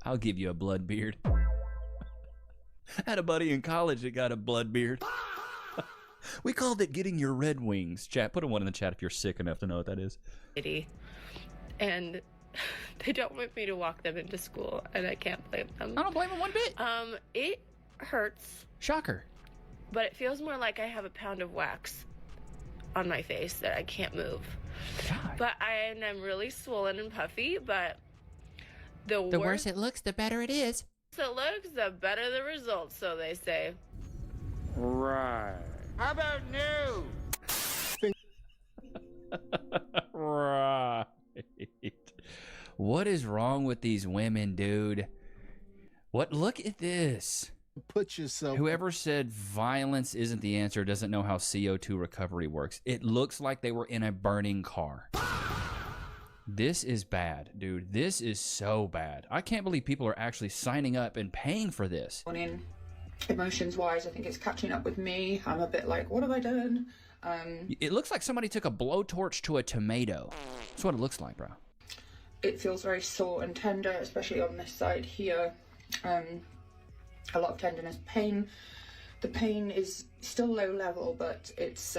I'll give you a blood beard. I had a buddy in college that got a blood beard. We called it getting your Red Wings. Chat, put a 1 in the chat if you're sick enough to know what that is. And they don't want me to walk them into school, and I can't blame them. I don't blame them one bit. It hurts. Shocker. But it feels more like I have a pound of wax on my face that I can't move. God. But I'm really swollen and puffy, but the worse it looks, the better it is. it looks, the better the results, so they say. Right. How about new? Right. What is wrong with these women, dude? Look at this. Put yourself. Whoever said violence isn't the answer doesn't know how CO2 recovery works. It looks like they were in a burning car. This is bad, dude. This is so bad. I can't believe people are actually signing up and paying for this. Emotions wise, I think it's catching up with me. I'm a bit like, what have I done? It looks like somebody took a blowtorch to a tomato. That's what it looks like, bro. It feels very sore and tender, especially on this side here. A lot of tenderness, pain. The pain is still low level, but it's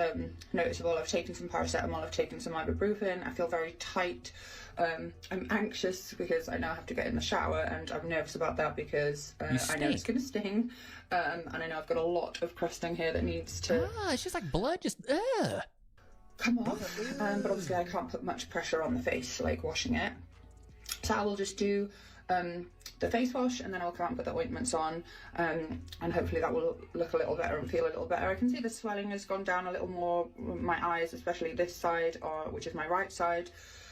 noticeable. I've taken some paracetamol, I've taken some ibuprofen. I feel very tight. I'm anxious because I now have to get in the shower, and I'm nervous about that because I know it's going to sting. And I know I've got a lot of crusting here that needs to... it's just like blood, just... come off. But obviously I can't put much pressure on the face, like washing it. So I will just do the face wash, and then I'll come out and put the ointments on, and hopefully that will look a little better and feel a little better. I can see the swelling has gone down a little more. My eyes, especially this side, which is my right side.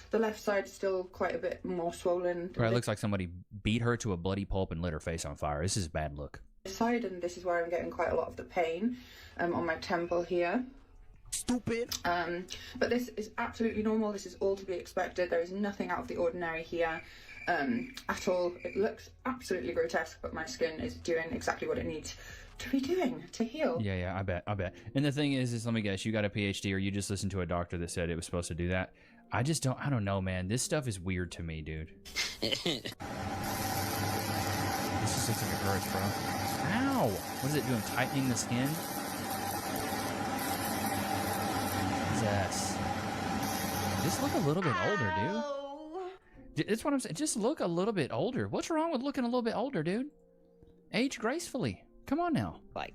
The left side is still quite a bit more swollen. Right, it looks like somebody beat her to a bloody pulp and lit her face on fire. This is a bad look. This side, and this is where I'm getting quite a lot of the pain on my temple here. Stupid. But this is absolutely normal. This is all to be expected. There is nothing out of the ordinary here at all. It looks absolutely grotesque, but my skin is doing exactly what it needs to be doing to heal. Yeah, I bet. And the thing is let me guess, you got a PhD or you just listened to a doctor that said it was supposed to do that? I don't know, man. This stuff is weird to me, dude. This just looks like it hurts, bro. Ow! What is it doing? Tightening the skin? Jesus. Just look a little bit older, dude. That's what I'm saying. Just look a little bit older. What's wrong with looking a little bit older, dude? Age gracefully. Come on now. I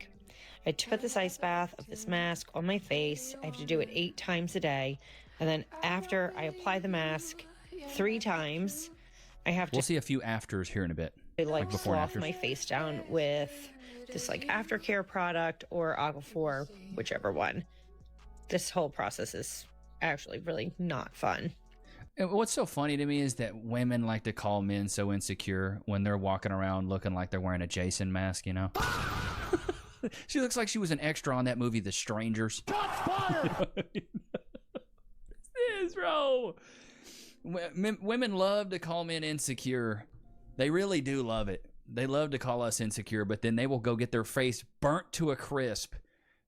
had to put this ice bath of this mask on my face. I have to do it 8 times a day. And then after I apply the mask 3 times, I have to... We'll see a few afters here in a bit. Like before and slough my face down with this aftercare product or Aquaphor, whichever one. This whole process is actually really not fun. And what's so funny to me is that women like to call men so insecure when they're walking around looking like they're wearing a Jason mask, you know? She looks like she was an extra on that movie, The Strangers. Shots fired! This, bro. Women love to call men insecure. They really do love it. They love to call us insecure, but then they will go get their face burnt to a crisp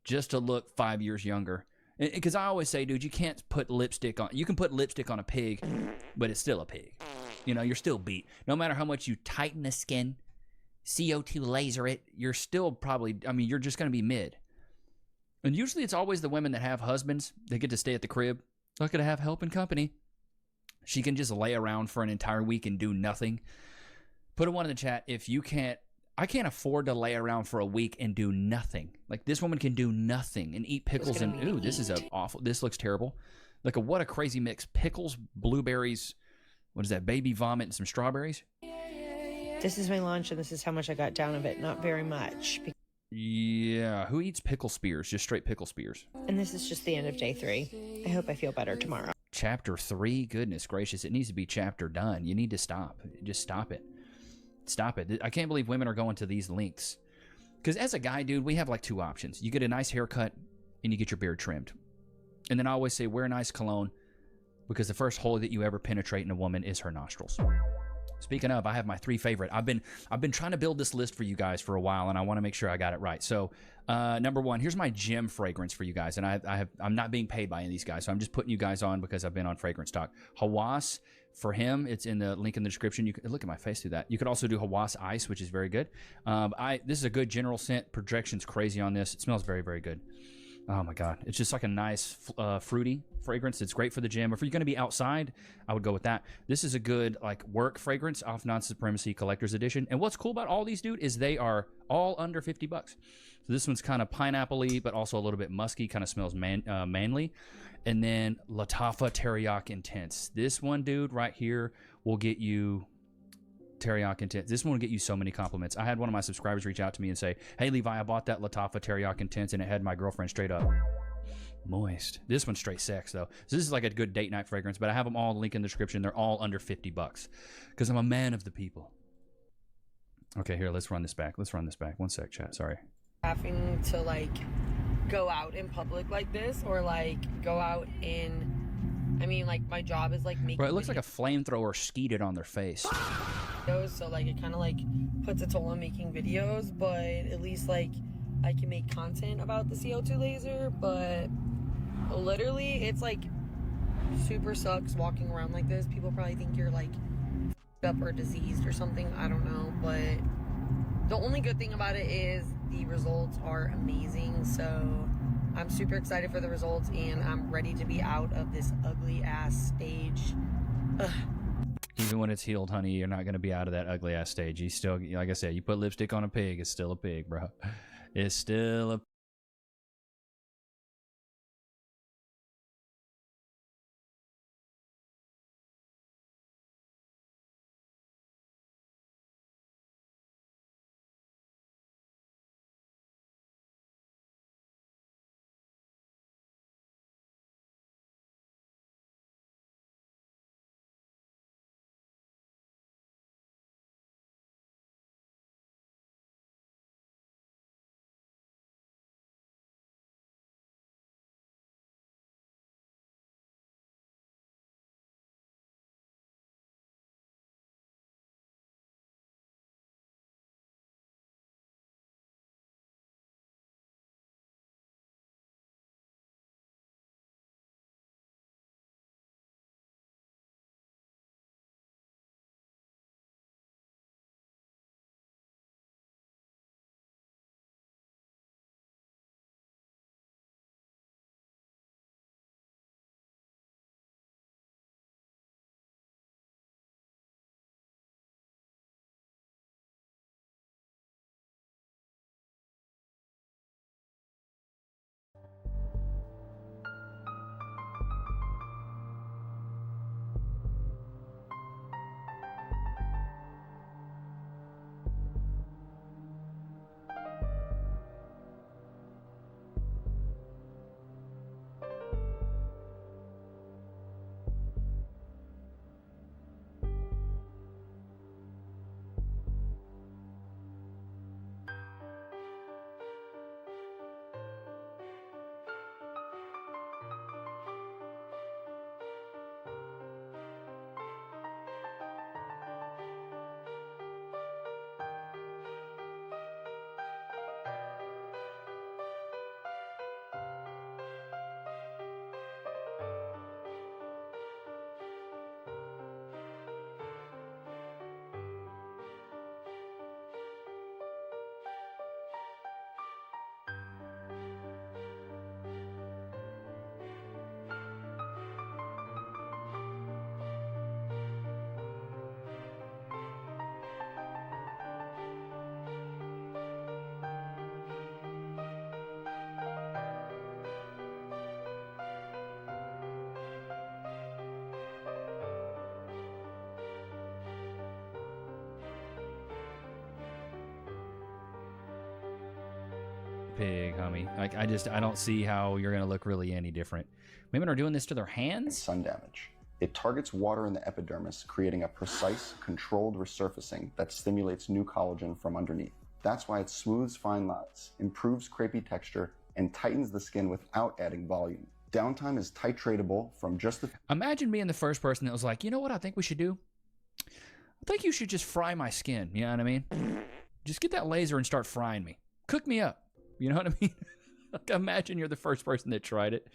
just to look 5 years younger. Because I always say, dude, you can't put lipstick on... You can put lipstick on a pig, but it's still a pig. You know, you're still beat. No matter how much you tighten the skin, CO2 laser it, you're still probably... I mean, you're just going to be mid. And usually it's always the women that have husbands that get to stay at the crib. Not going to have help and company. She can just lay around for an entire week and do nothing. Put a 1 in the chat if you can't... I can't afford to lay around for a week and do nothing. Like, this woman can do nothing and eat pickles and... Ooh, this is awful. This looks terrible. Like, what a crazy mix. Pickles, blueberries, what is that, baby vomit, and some strawberries? This is my lunch, and this is how much I got down of it. Not very much. Yeah, who eats pickle spears? Just straight pickle spears. And this is just the end of day 3. I hope I feel better tomorrow. Chapter 3? Goodness gracious. It needs to be chapter done. You need to stop. Just stop it. Stop it. I can't believe women are going to these lengths. Because as a guy, dude, we have like 2 options. You get a nice haircut and you get your beard trimmed. And then I always say, wear a nice cologne, because the first hole that you ever penetrate in a woman is her nostrils. Speaking of, I have my 3 favorite. I've been trying to build this list for you guys for a while, and I want to make sure I got it right. So, number 1, here's my gem fragrance for you guys, and I'm not being paid by any of these guys, so I'm just putting you guys on because I've been on Fragrance Talk. Hawass, for him, it's in the link in the description. You can look at my face through that. You could also do Hawass Ice, which is very good. This is a good general scent. Projection's crazy on this. It smells very, very good. Oh my God. It's just like a nice fruity fragrance. It's great for the gym. If you're going to be outside, I would go with that. This is a good like work fragrance off Non-Supremacy Collector's Edition. And what's cool about all these, dude, is they are all under 50 bucks. So this one's kind of pineapple-y, but also a little bit musky, kind of smells manly. And then Lattafa Teriyaki Intense. This one, dude, right here will get you Teriyaki Intense. This one will get you so many compliments. I had one of my subscribers reach out to me and say, hey, Levi, I bought that Lattafa Teriyaki Intense and it had my girlfriend straight up moist. This one's straight sex, though. So this is like a good date night fragrance, but I have them all linked in the description. They're all under 50 bucks because I'm a man of the people. Okay, here, let's run this back. Let's run this back. One sec, chat. Sorry. Having to, like, go out in public like this or, like, go out in... I mean, like, my job is, like, making... Bro, it looks like a flamethrower skeeted on their face. So, like, it kind of, like, puts a toll on making videos, but at least, like, I can make content about the CO2 laser, but literally, it's, like, super sucks walking around like this. People probably think you're, like, up or diseased or something. I don't know, but the only good thing about it is the results are amazing, so I'm super excited for the results, and I'm ready to be out of this ugly-ass stage. Ugh. Even when it's healed, honey, you're not going to be out of that ugly-ass stage. You still, like I said, you put lipstick on a pig, it's still a pig, bro. It's still a pig, homie. Like, I don't see how you're gonna look really any different. Women are doing this to their hands? Sun damage. It targets water in the epidermis, creating a precise, controlled resurfacing that stimulates new collagen from underneath. That's why it smooths fine lines, improves crepey texture, and tightens the skin without adding volume. Downtime is titratable from just the... Imagine being the first person that was like, you know what I think we should do? I think you should just fry my skin. You know what I mean? Just get that laser and start frying me. Cook me up. You know what I mean? Like, imagine you're the first person that tried it.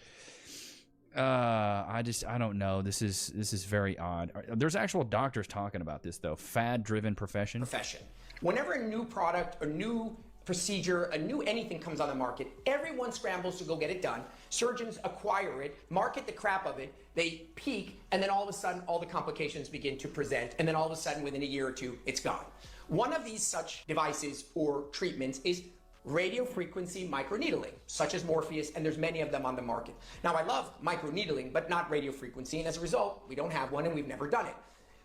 I don't know. This is very odd. There's actual doctors talking about this though. Fad-driven profession. Whenever a new product or new procedure, a new anything comes on the market, everyone scrambles to go get it done. Surgeons acquire it, market the crap of it, they peak, and then all of a sudden, all the complications begin to present, and then all of a sudden, within a year or two, it's gone. One of these such devices or treatments is radiofrequency microneedling, such as Morpheus, and there's many of them on the market. Now, I love microneedling, but not radiofrequency, and as a result, we don't have one and we've never done it.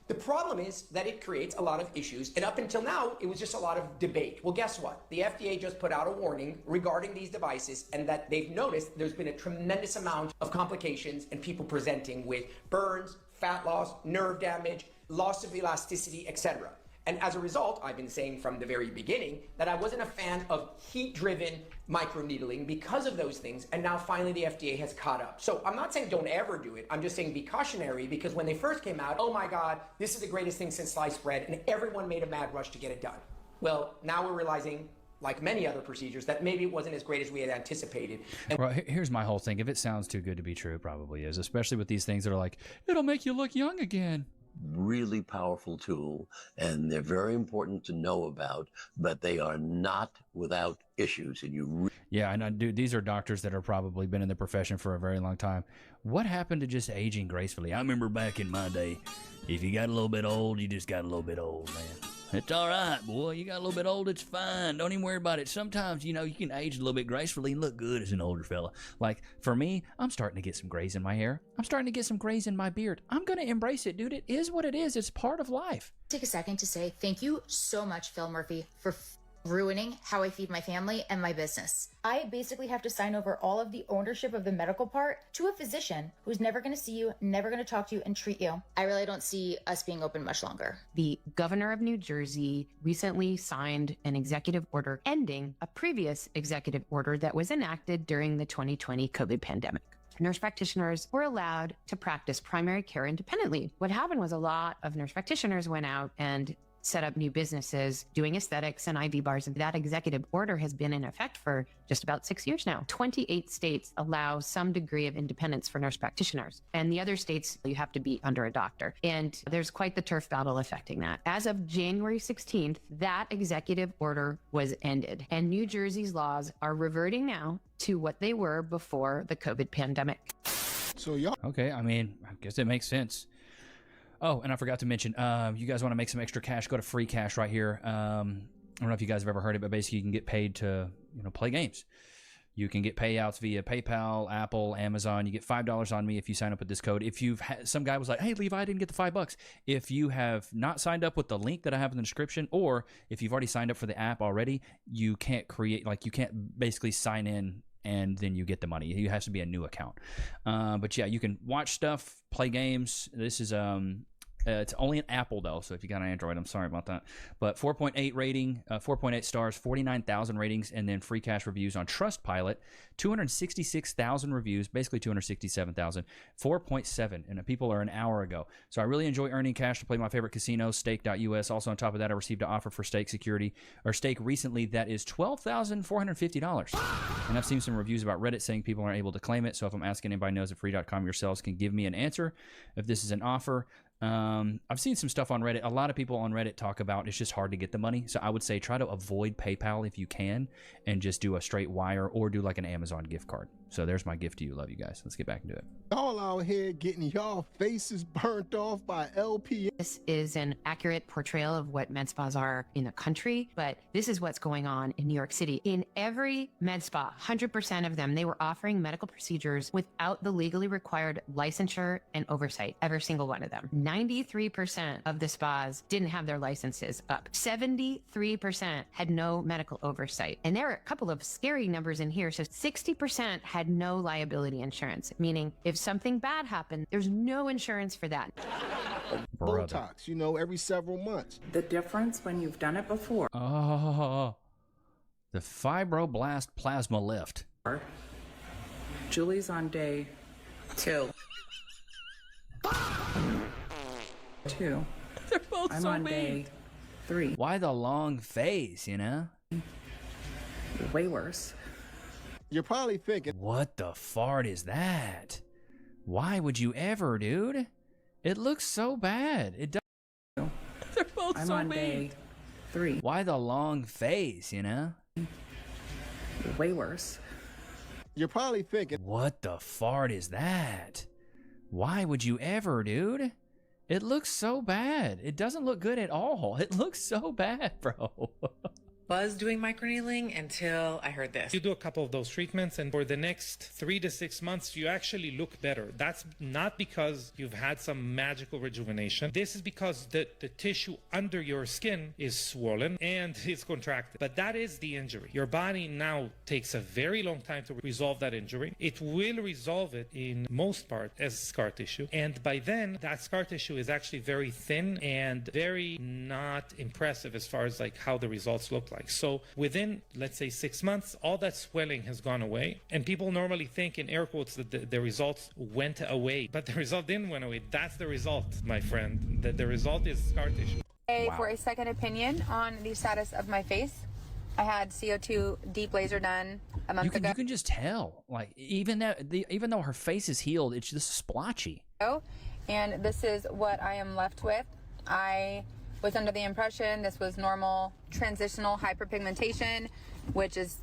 The problem is that it creates a lot of issues, and up until now, it was just a lot of debate. Well, guess what? The FDA just put out a warning regarding these devices, and that they've noticed there's been a tremendous amount of complications and people presenting with burns, fat loss, nerve damage, loss of elasticity, etc. And as a result, I've been saying from the very beginning that I wasn't a fan of heat-driven microneedling because of those things, and now finally the FDA has caught up. So I'm not saying don't ever do it, I'm just saying be cautionary, because when they first came out, oh my God, this is the greatest thing since sliced bread, and everyone made a mad rush to get it done. Well, now we're realizing, like many other procedures, that maybe it wasn't as great as we had anticipated. Well, here's my whole thing. If it sounds too good to be true, it probably is, especially with these things that are like, it'll make you look young again. Really powerful tool, and they're very important to know about, but they are not without issues. And you yeah, and dude, these are doctors that have probably been in the profession for a very long time. What happened to just aging gracefully? I remember back in my day, if you got a little bit old, you just got a little bit old, man. It's all right, boy. You got a little bit old, it's fine. Don't even worry about it. Sometimes, you know, you can age a little bit gracefully and look good as an older fella. Like, for me, I'm starting to get some grays in my hair. I'm starting to get some grays in my beard. I'm going to embrace it, dude. It is what it is. It's part of life. Take a second to say thank you so much, Phil Murphy, for ruining how I feed my family and my business. I basically have to sign over all of the ownership of the medical part to a physician who's never going to see you, never going to talk to you and treat you. I really don't see us being open much longer. The governor of New Jersey recently signed an executive order ending a previous executive order that was enacted during the 2020 COVID pandemic. Nurse practitioners were allowed to practice primary care independently. What happened was a lot of nurse practitioners went out and set up new businesses doing aesthetics and IV bars. And that executive order has been in effect for just about 6 years now. 28 states allow some degree of independence for nurse practitioners. And the other states, you have to be under a doctor. And there's quite the turf battle affecting that. As of January 16th, that executive order was ended. And New Jersey's laws are reverting now to what they were before the COVID pandemic. So y'all. Okay, I mean, I guess it makes sense. Oh, and I forgot to mention, you guys want to make some extra cash, go to Free Cash right here. I don't know if you guys have ever heard it, but basically you can get paid to, play games. You can get payouts via PayPal, Apple, Amazon. You get $5 on me if you sign up with this code. If you've some guy was like, hey, Levi, I didn't get the $5. If you have not signed up with the link that I have in the description, or if you've already signed up for the app already, you can't you can't basically sign in and then you get the money. It has to be a new account. But yeah, you can watch stuff, play games. This is it's only an Apple though, so if you got an Android, I'm sorry about that. But 4.8 rating, 4.8 stars, 49,000 ratings, and then Free Cash reviews on Trustpilot, 266,000 reviews, basically 267,000, 4.7, and people are an hour ago. So I really enjoy earning cash to play my favorite casino, Stake.us. Also on top of that, I received an offer for Stake security or Stake recently that is $12,450. And I've seen some reviews about Reddit saying people aren't able to claim it. So if I'm asking anybody knows at free.com yourselves can give me an answer if this is an offer. I've seen some stuff on Reddit. A lot of people on Reddit talk about it's just hard to get the money. So I would say try to avoid PayPal if you can and just do a straight wire or do like an Amazon gift card. So there's my gift to you. Love you guys. Let's get back into it. Y'all out here getting y'all faces burnt off by LP. This is an accurate portrayal of what med spas are in the country, but this is what's going on in New York City. In every med spa, 100% of them, they were offering medical procedures without the legally required licensure and oversight. Every single one of them. 93% of the spas didn't have their licenses up. 73% had no medical oversight. And there are a couple of scary numbers in here. So 60% had no liability insurance, meaning if something bad happened, there's no insurance for that. Botox, every several months. The difference when you've done it before. Oh, the fibroblast plasma lift. Julie's on day 2. They're both I'm so on mean. day 3. Why the long face, Way worse. You're probably thinking, what the fart is that? Why would you ever, dude? It looks so bad. It does. They're both I'm so on mean. day 3. Why the long face, way worse. You're probably thinking, what the fart is that? Why would you ever, dude? It looks so bad. It doesn't look good at all. It looks so bad, bro. Was doing microneedling until I heard this. You do a couple of those treatments, and for the next 3 to 6 months, you actually look better. That's not because you've had some magical rejuvenation. This is because the tissue under your skin is swollen and is contracted. But that is the injury. Your body now takes a very long time to resolve that injury. It will resolve it in most part as scar tissue. And by then, that scar tissue is actually very thin and very not impressive as far as like how the results look like. So within, let's say, 6 months, all that swelling has gone away. And people normally think, in air quotes, that the results went away. But the result didn't went away. That's the result, my friend. The result is scar tissue. For a second opinion on the status of my face. I had CO2 deep laser done a month ago. You can just tell. Like, even though her face is healed, it's just splotchy. And this is what I am left with. I was under the impression this was normal transitional hyperpigmentation, which is,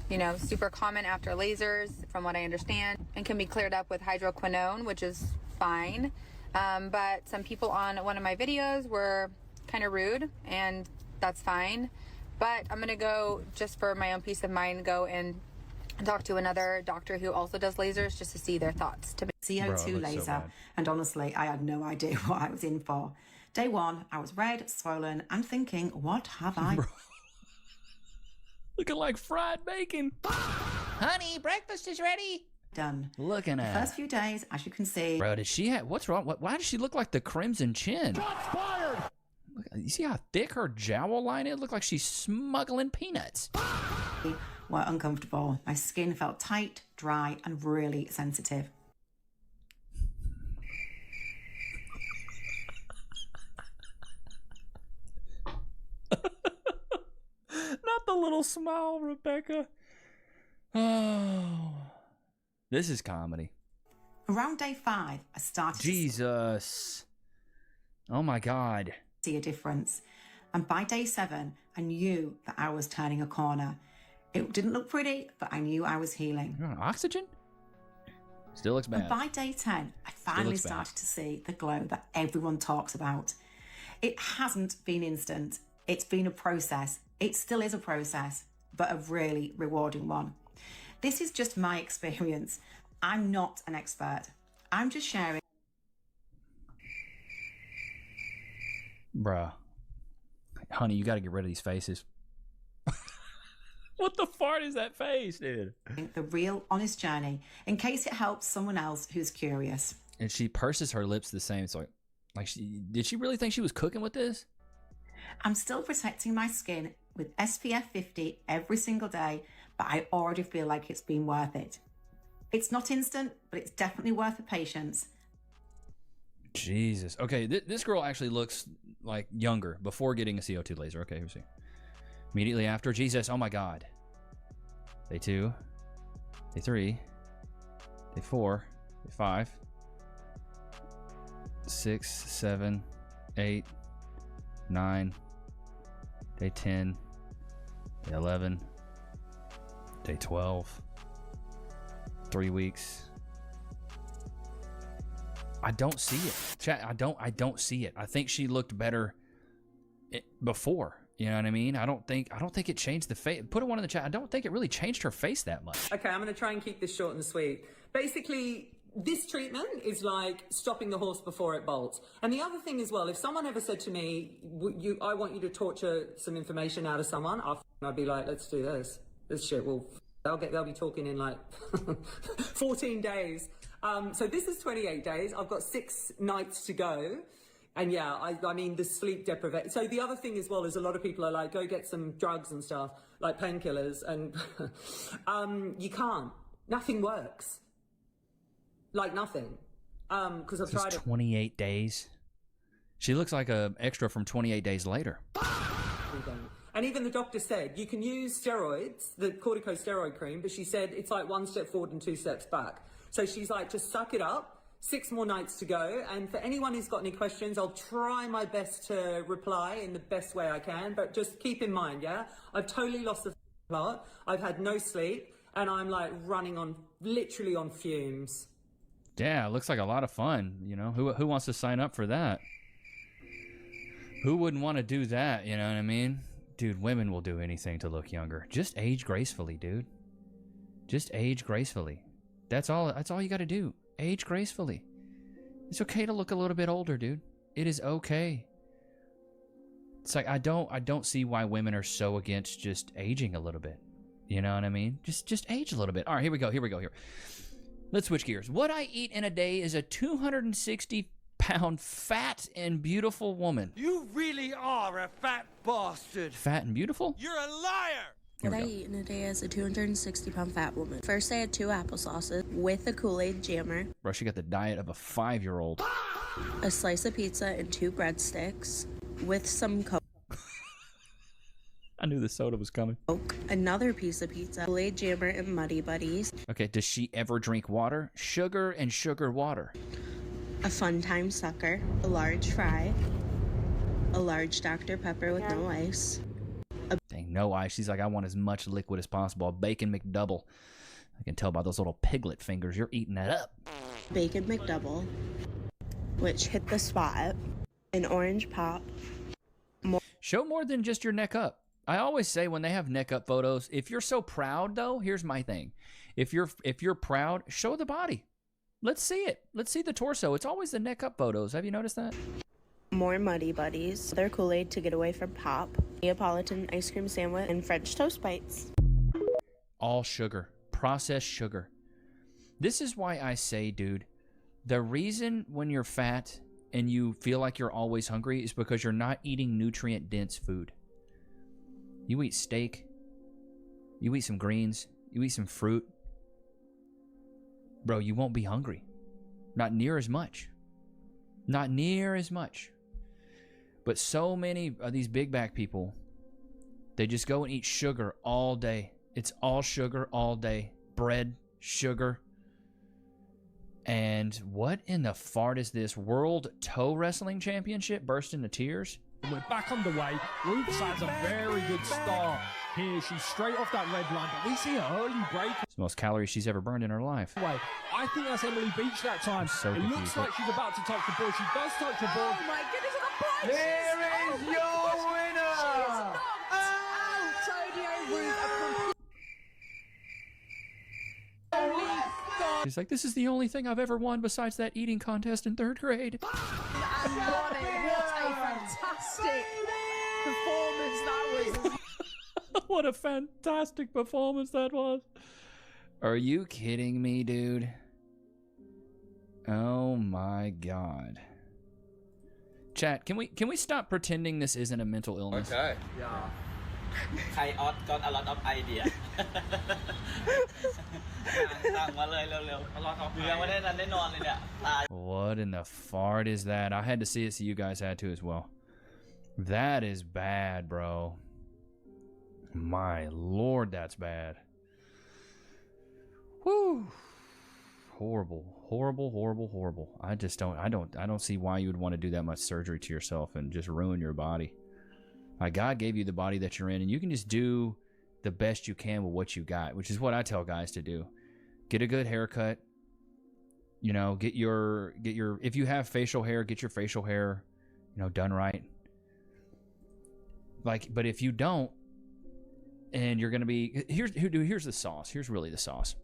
you know, super common after lasers, from what I understand, and can be cleared up with hydroquinone, which is fine. But some people on one of my videos were kind of rude, and that's fine. But I'm gonna go, just for my own peace of mind, go and talk to another doctor who also does lasers just to see their thoughts. CO2 laser, and honestly, I had no idea what I was in for. Day one, I was red, swollen, and thinking, what have I? Looking like fried bacon. Honey, breakfast is ready. Done. Looking at the first few days, as you can see. Bro, did she have, what's wrong? Why does she look like the Crimson Chin? Shots fired! Look, you see how thick her jowl line is? Look like she's smuggling peanuts. Were uncomfortable. My skin felt tight, dry, and really sensitive. Not the little smile, Rebecca. Oh, this is comedy. Around day 5, I started Jesus. Oh my God. to see a difference. And by day 7, I knew that I was turning a corner. It didn't look pretty, but I knew I was healing. You're on oxygen? Still looks bad. And by day 10, I finally started to see the glow that everyone talks about. It hasn't been instant. It's been a process. It still is a process, but a really rewarding one. This is just my experience. I'm not an expert. I'm just sharing. Bruh. Honey, you got to get rid of these faces. What the fart is that face, dude? The real, honest journey, in case it helps someone else who's curious. And she purses her lips the same. It's like did she really think she was cooking with this? I'm still protecting my skin with SPF 50 every single day, but I already feel like it's been worth it. It's not instant, but it's definitely worth the patience. Jesus. Okay, this girl actually looks like younger before getting a CO2 laser. Okay, here's see. Immediately after, Jesus, oh my God. Day 2, day 3, day 4, day 5, 6, 7, 8, 9, day 10, day 11, day 12, 3 weeks. I don't see it. Chat, I don't see it. I think she looked better before. You know what I mean? I don't think it changed the face. Put a 1 in the chat. I don't think it really changed her face that much. Okay, I'm going to try and keep this short and sweet. Basically, this treatment is like stopping the horse before it bolts. And the other thing as well, if someone ever said to me, I want you to torture some information out of someone, I'd be like, let's do this. This shit will, they'll be talking in like 14 days. So this is 28 days. I've got 6 nights to go. And yeah, I mean, the sleep deprivation. So the other thing as well is a lot of people are like, go get some drugs and stuff, like painkillers. And you can't. Nothing works. Like nothing. Because I've tried it. 28 days. She looks like a extra from 28 Days Later. And even the doctor said, you can use steroids, the corticosteroid cream, but she said it's like 1 step forward and 2 steps back. So she's like, just suck it up. 6 more nights to go. And for anyone who's got any questions, I'll try my best to reply in the best way I can. But just keep in mind, yeah, I've totally lost the But I've had no sleep, and I'm like running on, literally on fumes. Yeah, it looks like a lot of fun. You know, who wants to sign up for that? Who wouldn't want to do that? You know what I mean? Dude, women will do anything to look younger. Just age gracefully, dude. Just age gracefully. That's all you got to do. Age gracefully. It's okay to look a little bit older, dude. It is okay. It's like I don't see why women are so against just aging a little bit. You know what I mean? Just age a little bit. All right, here we go. Let's switch gears. What I eat in a day is a 260-pound fat and beautiful woman. You really are a fat bastard. Fat and beautiful? You're a liar. What I eat in a day is a 260-pound fat woman. First, I had 2 applesauces with a Kool-Aid jammer, Bro, she got the diet of a 5-year-old. a slice of pizza, and 2 breadsticks with some Coke. I knew the soda was coming. Another piece of pizza, Kool-Aid jammer, and Muddy Buddies. Okay, does she ever drink water? Sugar and sugar water. A Fun Time Sucker, a large fry, a large Dr. Pepper with no ice. Dang, no ice. She's like, I want as much liquid as possible. A bacon McDouble. I can tell by those little piglet fingers. You're eating that up. Bacon McDouble, which hit the spot. An orange pop. Show more than just your neck up. I always say when they have neck up photos, if you're so proud though, here's my thing. If you're proud, show the body. Let's see it. Let's see the torso. It's always the neck up photos. Have you noticed that? More Muddy Buddies. Their Kool-Aid to get away from pop. Neapolitan ice cream sandwich and French toast bites. All sugar. Processed sugar. This is why I say, dude, the reason when you're fat and you feel like you're always hungry is because you're not eating nutrient-dense food. You eat steak, you eat some greens, you eat some fruit. Bro, you won't be hungry. Not near as much. Not near as much. But so many of these big back people, they just go and eat sugar all day. It's all sugar all day. Bread, sugar. And what in the fart is this? World Toe Wrestling Championship burst into tears? We're back underway. Ruth's has a very good start here. She's straight off that red line, but we see an early break. It's the most calories she's ever burned in her life. I think that's Emily Beach that time. So it looks like she's about to touch the ball. She does touch the ball. Oh my goodness, and a punch! Here is your winner. She's like, this is the only thing I've ever won besides that eating contest in 3rd grade. What a fantastic performance that was. What a fantastic performance that was. Are you kidding me, dude? Oh my god. Chat, can we stop pretending this isn't a mental illness? Okay. Yeah. I got a lot of idea. What in the fart is that? I had to see it so you guys had to as well. That is bad, bro. My lord, that's bad. Whew. Horrible, horrible, horrible, horrible. I don't see why you would want to do that much surgery to yourself and just ruin your body. Like, God gave you the body that you're in, and you can just do the best you can with what you got, which is what I tell guys to do. Get a good haircut. You know, get your if you have facial hair, get your facial hair, you know, done right. Like, but if you don't, and you're gonna be here's the sauce. Here's really the sauce.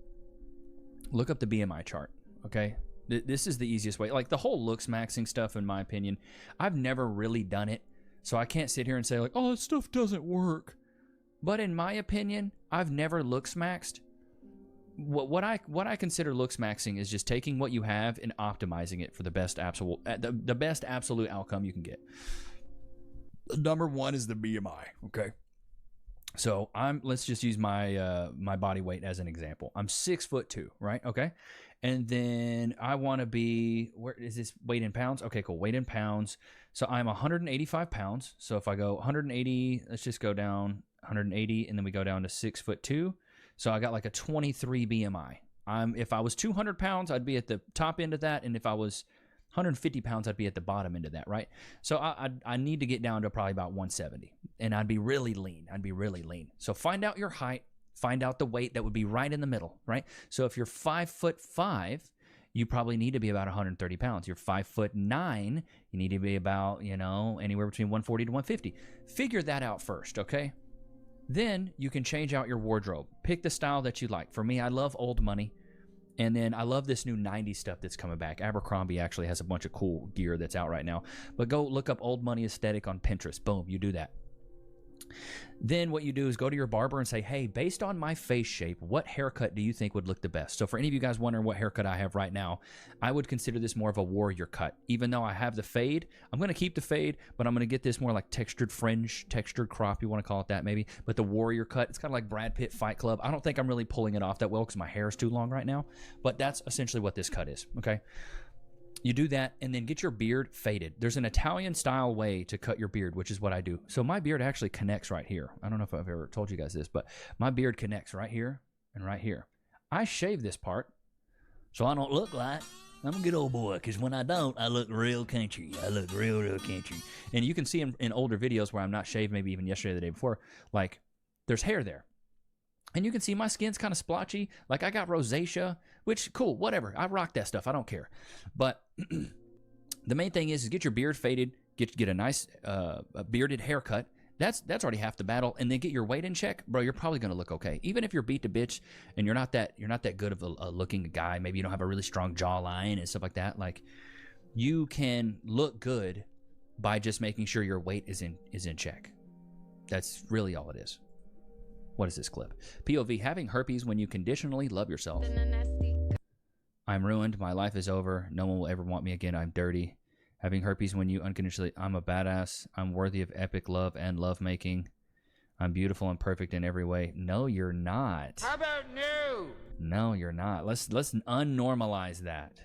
Look up the BMI chart, okay? This is the easiest way. Like, the whole looks maxing stuff, in my opinion, I've never really done it, so I can't sit here and say like, oh, this stuff doesn't work. But in my opinion, I've never looks maxed. What I consider looks maxing is just taking what you have and optimizing it for the best absolute outcome you can get. Number one is the BMI, okay? So let's just use my my body weight as an example. I'm 6'2", right? Okay. And then I want to be, where is this weight in pounds? Okay, cool. Weight in pounds. So I'm 185 pounds. So if I go 180, let's just go down 180, and then we go down to 6'2". So I got like a 23 BMI. If I was 200 pounds, I'd be at the top end of that. And if I was 150 pounds, I'd be at the bottom end of that, right? So I need to get down to probably about 170, and I'd be really lean. So find out your height, find out the weight that would be right in the middle, right? So if you're 5'5", you probably need to be about 130 pounds. You're 5'9", you need to be about, anywhere between 140 to 150. Figure that out first, okay? Then you can change out your wardrobe. Pick the style that you like. For me, I love old money. And then I love this new 90s stuff that's coming back. Abercrombie actually has a bunch of cool gear that's out right now. But go look up old money aesthetic on Pinterest. Boom, you do that. Then what you do is go to your barber and say, hey, based on my face shape, what haircut do you think would look the best? So for any of you guys wondering what haircut I have right now, I would consider this more of a warrior cut. Even though I have the fade, I'm going to keep the fade, but I'm going to get this more like textured fringe, textured crop, you want to call it that maybe. But the warrior cut, it's kind of like Brad Pitt Fight Club. I don't think I'm really pulling it off that well because my hair is too long right now. But that's essentially what this cut is, okay? You do that and then get your beard faded. There's an Italian style way to cut your beard, which is what I do. So my beard actually connects right here. I don't know if I've ever told you guys this, but my beard connects right here and right here. I shave this part so I don't look like I'm a good old boy, because when I don't, I look real country. I look real country. And you can see in older videos where I'm not shaved, maybe even yesterday or the day before, like there's hair there. And you can see my skin's kind of splotchy. Like I got rosacea, which, cool, whatever. I rock that stuff. I don't care. But the main thing is get your beard faded, get a nice bearded haircut. That's already half the battle. And then get your weight in check, bro. You're probably gonna look okay. Even if you're beat to bitch and you're not that good of a looking guy. Maybe you don't have a really strong jawline and stuff like that. Like you can look good by just making sure your weight is in check. That's really all it is. What is this clip? POV, having herpes when you conditionally love yourself. I'm ruined. My life is over. No one will ever want me again. I'm dirty. Having herpes when you unconditionally... I'm a badass. I'm worthy of epic love and lovemaking. I'm beautiful and perfect in every way. No, you're not. How about no? No, you're not. Let's unnormalize that.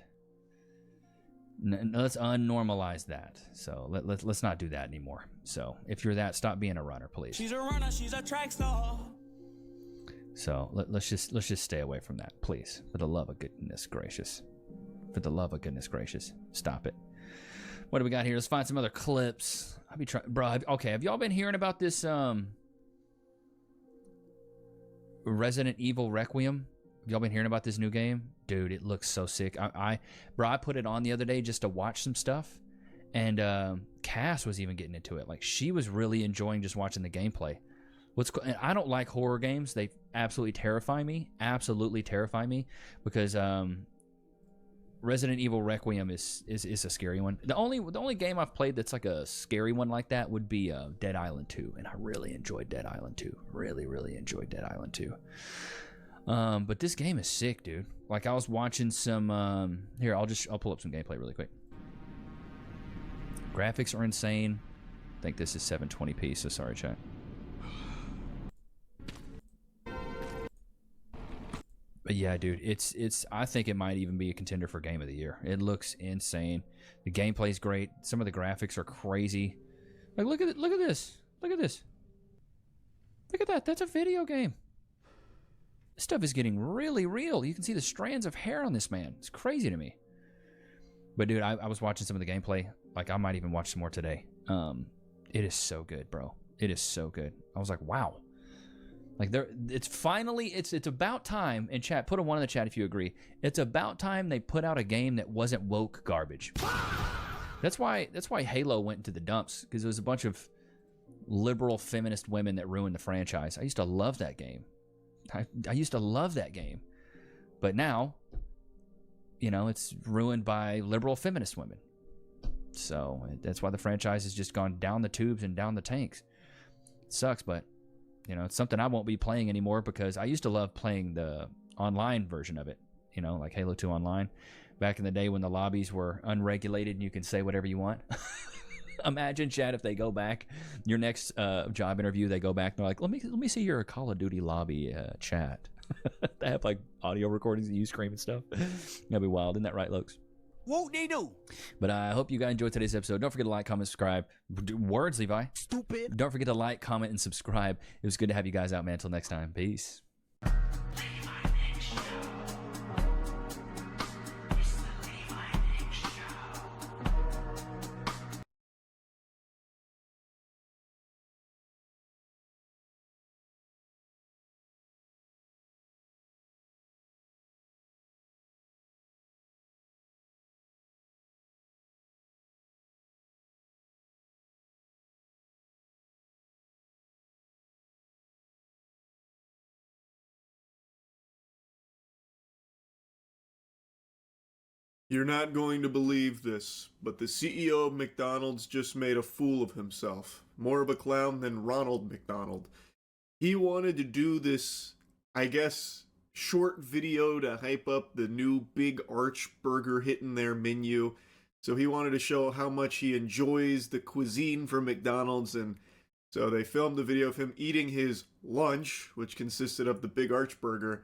Let's unnormalize that. So let's not do that anymore. So if you're that, stop being a runner, please. She's a runner. She's a track star. So let's just stay away from that, please. For the love of goodness gracious. For the love of goodness gracious. Stop it. What do we got here? Let's find some other clips. I'll be trying, bro. Okay, have y'all been hearing about this Resident Evil Requiem? Have y'all been hearing about this new game? Dude, it looks so sick. I put it on the other day just to watch some stuff. And Cass was even getting into it. Like, she was really enjoying just watching the gameplay. And I don't like horror games. They absolutely terrify me. Absolutely terrify me. Because Resident Evil Requiem is a scary one. The only game I've played that's like a scary one like that would be Dead Island 2. And I really enjoyed Dead Island 2. Really, really enjoyed Dead Island 2. But this game is sick, dude. Like, I was watching some... here, I'll pull up some gameplay really quick. Graphics are insane. I think this is 720p, so sorry, chat. But yeah, dude, it's. I think it might even be a contender for Game of the Year. It looks insane. The gameplay's great. Some of the graphics are crazy. Like, look at it. Look at this. Look at this. Look at that. That's a video game. This stuff is getting really real. You can see the strands of hair on this man. It's crazy to me. But dude, I was watching some of the gameplay. Like, I might even watch some more today. It is so good, bro. It is so good. I was like, wow. Like, it's about time. And chat, put a 1 in the chat if you agree. It's about time they put out a game that wasn't woke garbage. That's why Halo went into the dumps, because it was a bunch of liberal feminist women that ruined the franchise. I used to love that game. I used to love that game. But now, it's ruined by liberal feminist women. So that's why the franchise has just gone down the tubes and down the tanks. It sucks, but it's something I won't be playing anymore, because I used to love playing the online version of it, like Halo 2 Online. Back in the day when the lobbies were unregulated and you can say whatever you want. Imagine, chat, if they go back, your next job interview, they go back and they're like, let me see your Call of Duty lobby chat. They have like audio recordings of you screaming stuff. That'd be wild. Isn't that right, Lokes? Won't they do? But I hope you guys enjoyed today's episode. Don't forget to like, comment, subscribe. Words, Levi. Stupid. Don't forget to like, comment, and subscribe. It was good to have you guys out, man. Until next time. Peace. You're not going to believe this, but the CEO of McDonald's just made a fool of himself. More of a clown than Ronald McDonald. He wanted to do this, I guess, short video to hype up the new Big Arch burger hitting their menu. So he wanted to show how much he enjoys the cuisine from McDonald's, and so they filmed a video of him eating his lunch, which consisted of the Big Arch burger.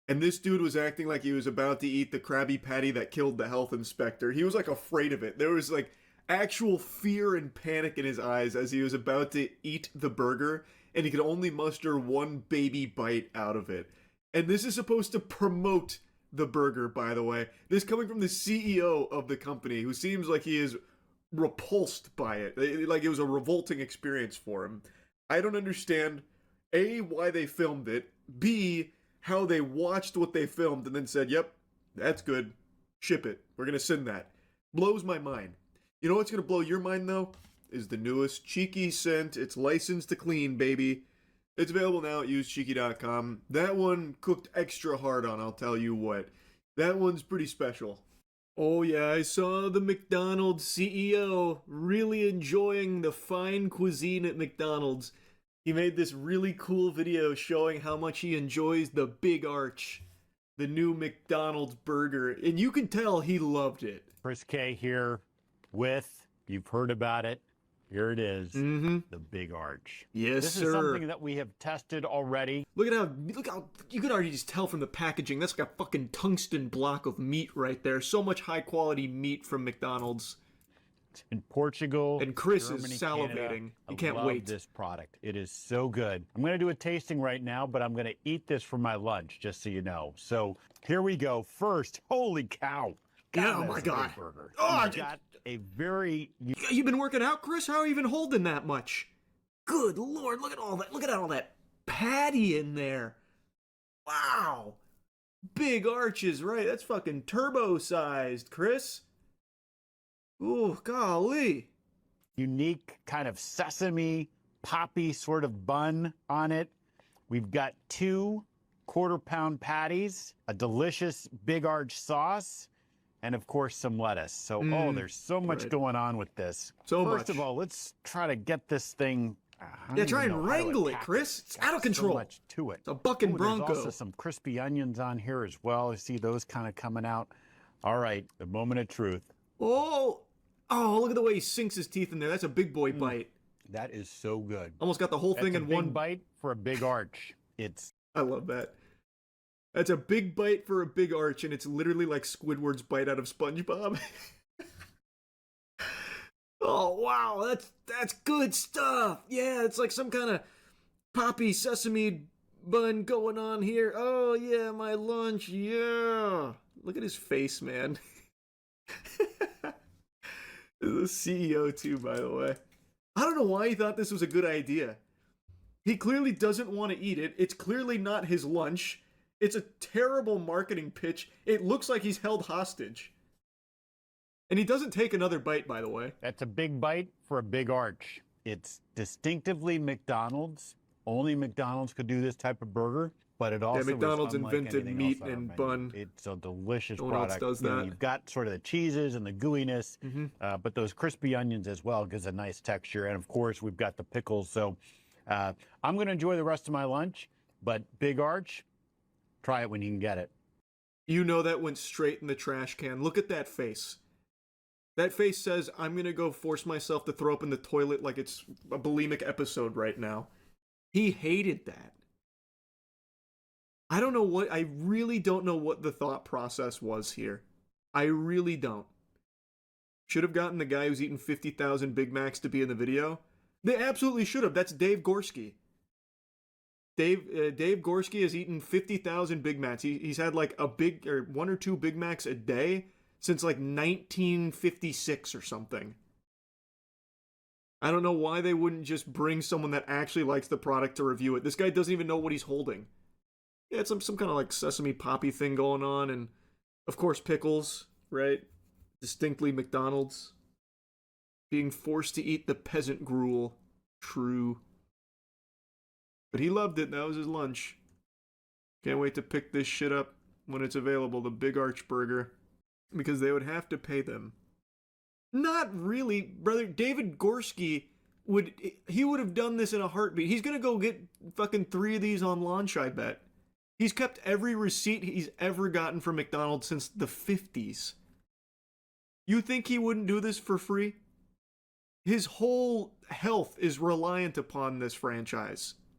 And this dude was acting like he was about to eat the Krabby Patty that killed the health inspector. He was like afraid of it. There was like actual fear and panic in his eyes as he was about to eat the burger, and he could only muster one baby bite out of it. And this is supposed to promote the burger, by the way. This coming from the CEO of the company, who seems like he is repulsed by it. Like it was a revolting experience for him. I don't understand, A, why they filmed it, B, how they watched what they filmed and then said, yep, that's good, ship it, we're gonna send that. Blows my mind. You know what's gonna blow your mind, though? Is the newest Cheeky scent. It's licensed to clean, baby. It's available now at usecheeky.com. That one cooked extra hard on, I'll tell you what. That one's pretty special. Oh yeah, I saw the McDonald's CEO really enjoying the fine cuisine at McDonald's. He made this really cool video showing how much he enjoys the Big Arch, the new McDonald's burger, and you can tell he loved it. Chris K here with, you've heard about it, here it is, the Big Arch. Yes, this sir. is something that we have tested already. Look how, you can already just tell from the packaging, that's like a fucking tungsten block of meat right there. So much high quality meat from McDonald's. In Portugal, and Chris Germany, is salivating. Canada. He can't love wait. This product, it is so good. I'm going to do a tasting right now, but I'm going to eat this for my lunch, just so you know. So here we go. First, holy cow! Yeah, oh my God! Burger. Oh, I got a very. You've been working out, Chris? How are you even holding that much? Good Lord! Look at all that! Look at all that patty in there. Wow! Big Arches, right? That's fucking turbo-sized, Chris. Ooh, golly. Unique kind of sesame, poppy sort of bun on it. We've got 2 quarter-pound patties, a delicious Big Arch sauce, and of course some lettuce. So, there's so much going on with this. First of all, let's try to get this thing. Yeah, try and wrangle it, Chris. It's out of control. So much to it. It's a bucking bronco. There's also some crispy onions on here as well. I see those kind of coming out. All right, the moment of truth. Oh, look at the way he sinks his teeth in there. That's a big boy bite. That is so good. Almost got the whole thing in one bite for a Big Arch. I love that. That's a big bite for a Big Arch, and it's literally like Squidward's bite out of SpongeBob. Oh wow, that's good stuff. Yeah, it's like some kind of poppy sesame bun going on here. Oh yeah, my lunch. Yeah. Look at his face, man. The CEO too, by the way. I don't know why he thought this was a good idea. He clearly doesn't want to eat it. It's clearly not his lunch. It's a terrible marketing pitch. It looks like he's held hostage. And he doesn't take another bite, by the way. That's a big bite for a Big Arch. It's distinctively McDonald's. Only McDonald's could do this type of burger. But it also McDonald's invented meat and bun. It's a delicious no one product. else does that. You've got sort of the cheeses and the gooiness, but those crispy onions as well gives a nice texture. And of course, we've got the pickles. So I'm going to enjoy the rest of my lunch. But Big Arch, try it when you can get it. You know that went straight in the trash can. Look at that face. That face says, I'm going to go force myself to throw up in the toilet like it's a bulimic episode right now. He hated that. I really don't know what the thought process was here. I really don't. Should have gotten the guy who's eaten 50,000 Big Macs to be in the video. They absolutely should have. That's Dave Gorski. Dave Gorski has eaten 50,000 Big Macs. He's had like 1 or 2 Big Macs a day since like 1956 or something. I don't know why they wouldn't just bring someone that actually likes the product to review it. This guy doesn't even know what he's holding. Yeah, it's some kind of like sesame poppy thing going on, and of course pickles, right? Distinctly McDonald's. Being forced to eat the peasant gruel. True. But he loved it. That was his lunch. Can't wait to pick this shit up when it's available. The Big Arch Burger. because they would have to pay them. Not really, brother. David Gorski would have done this in a heartbeat. He's gonna go get fucking 3 of these on launch, I bet. He's kept every receipt he's ever gotten from McDonald's since the 50s. You think he wouldn't do this for free? His whole health is reliant upon this franchise.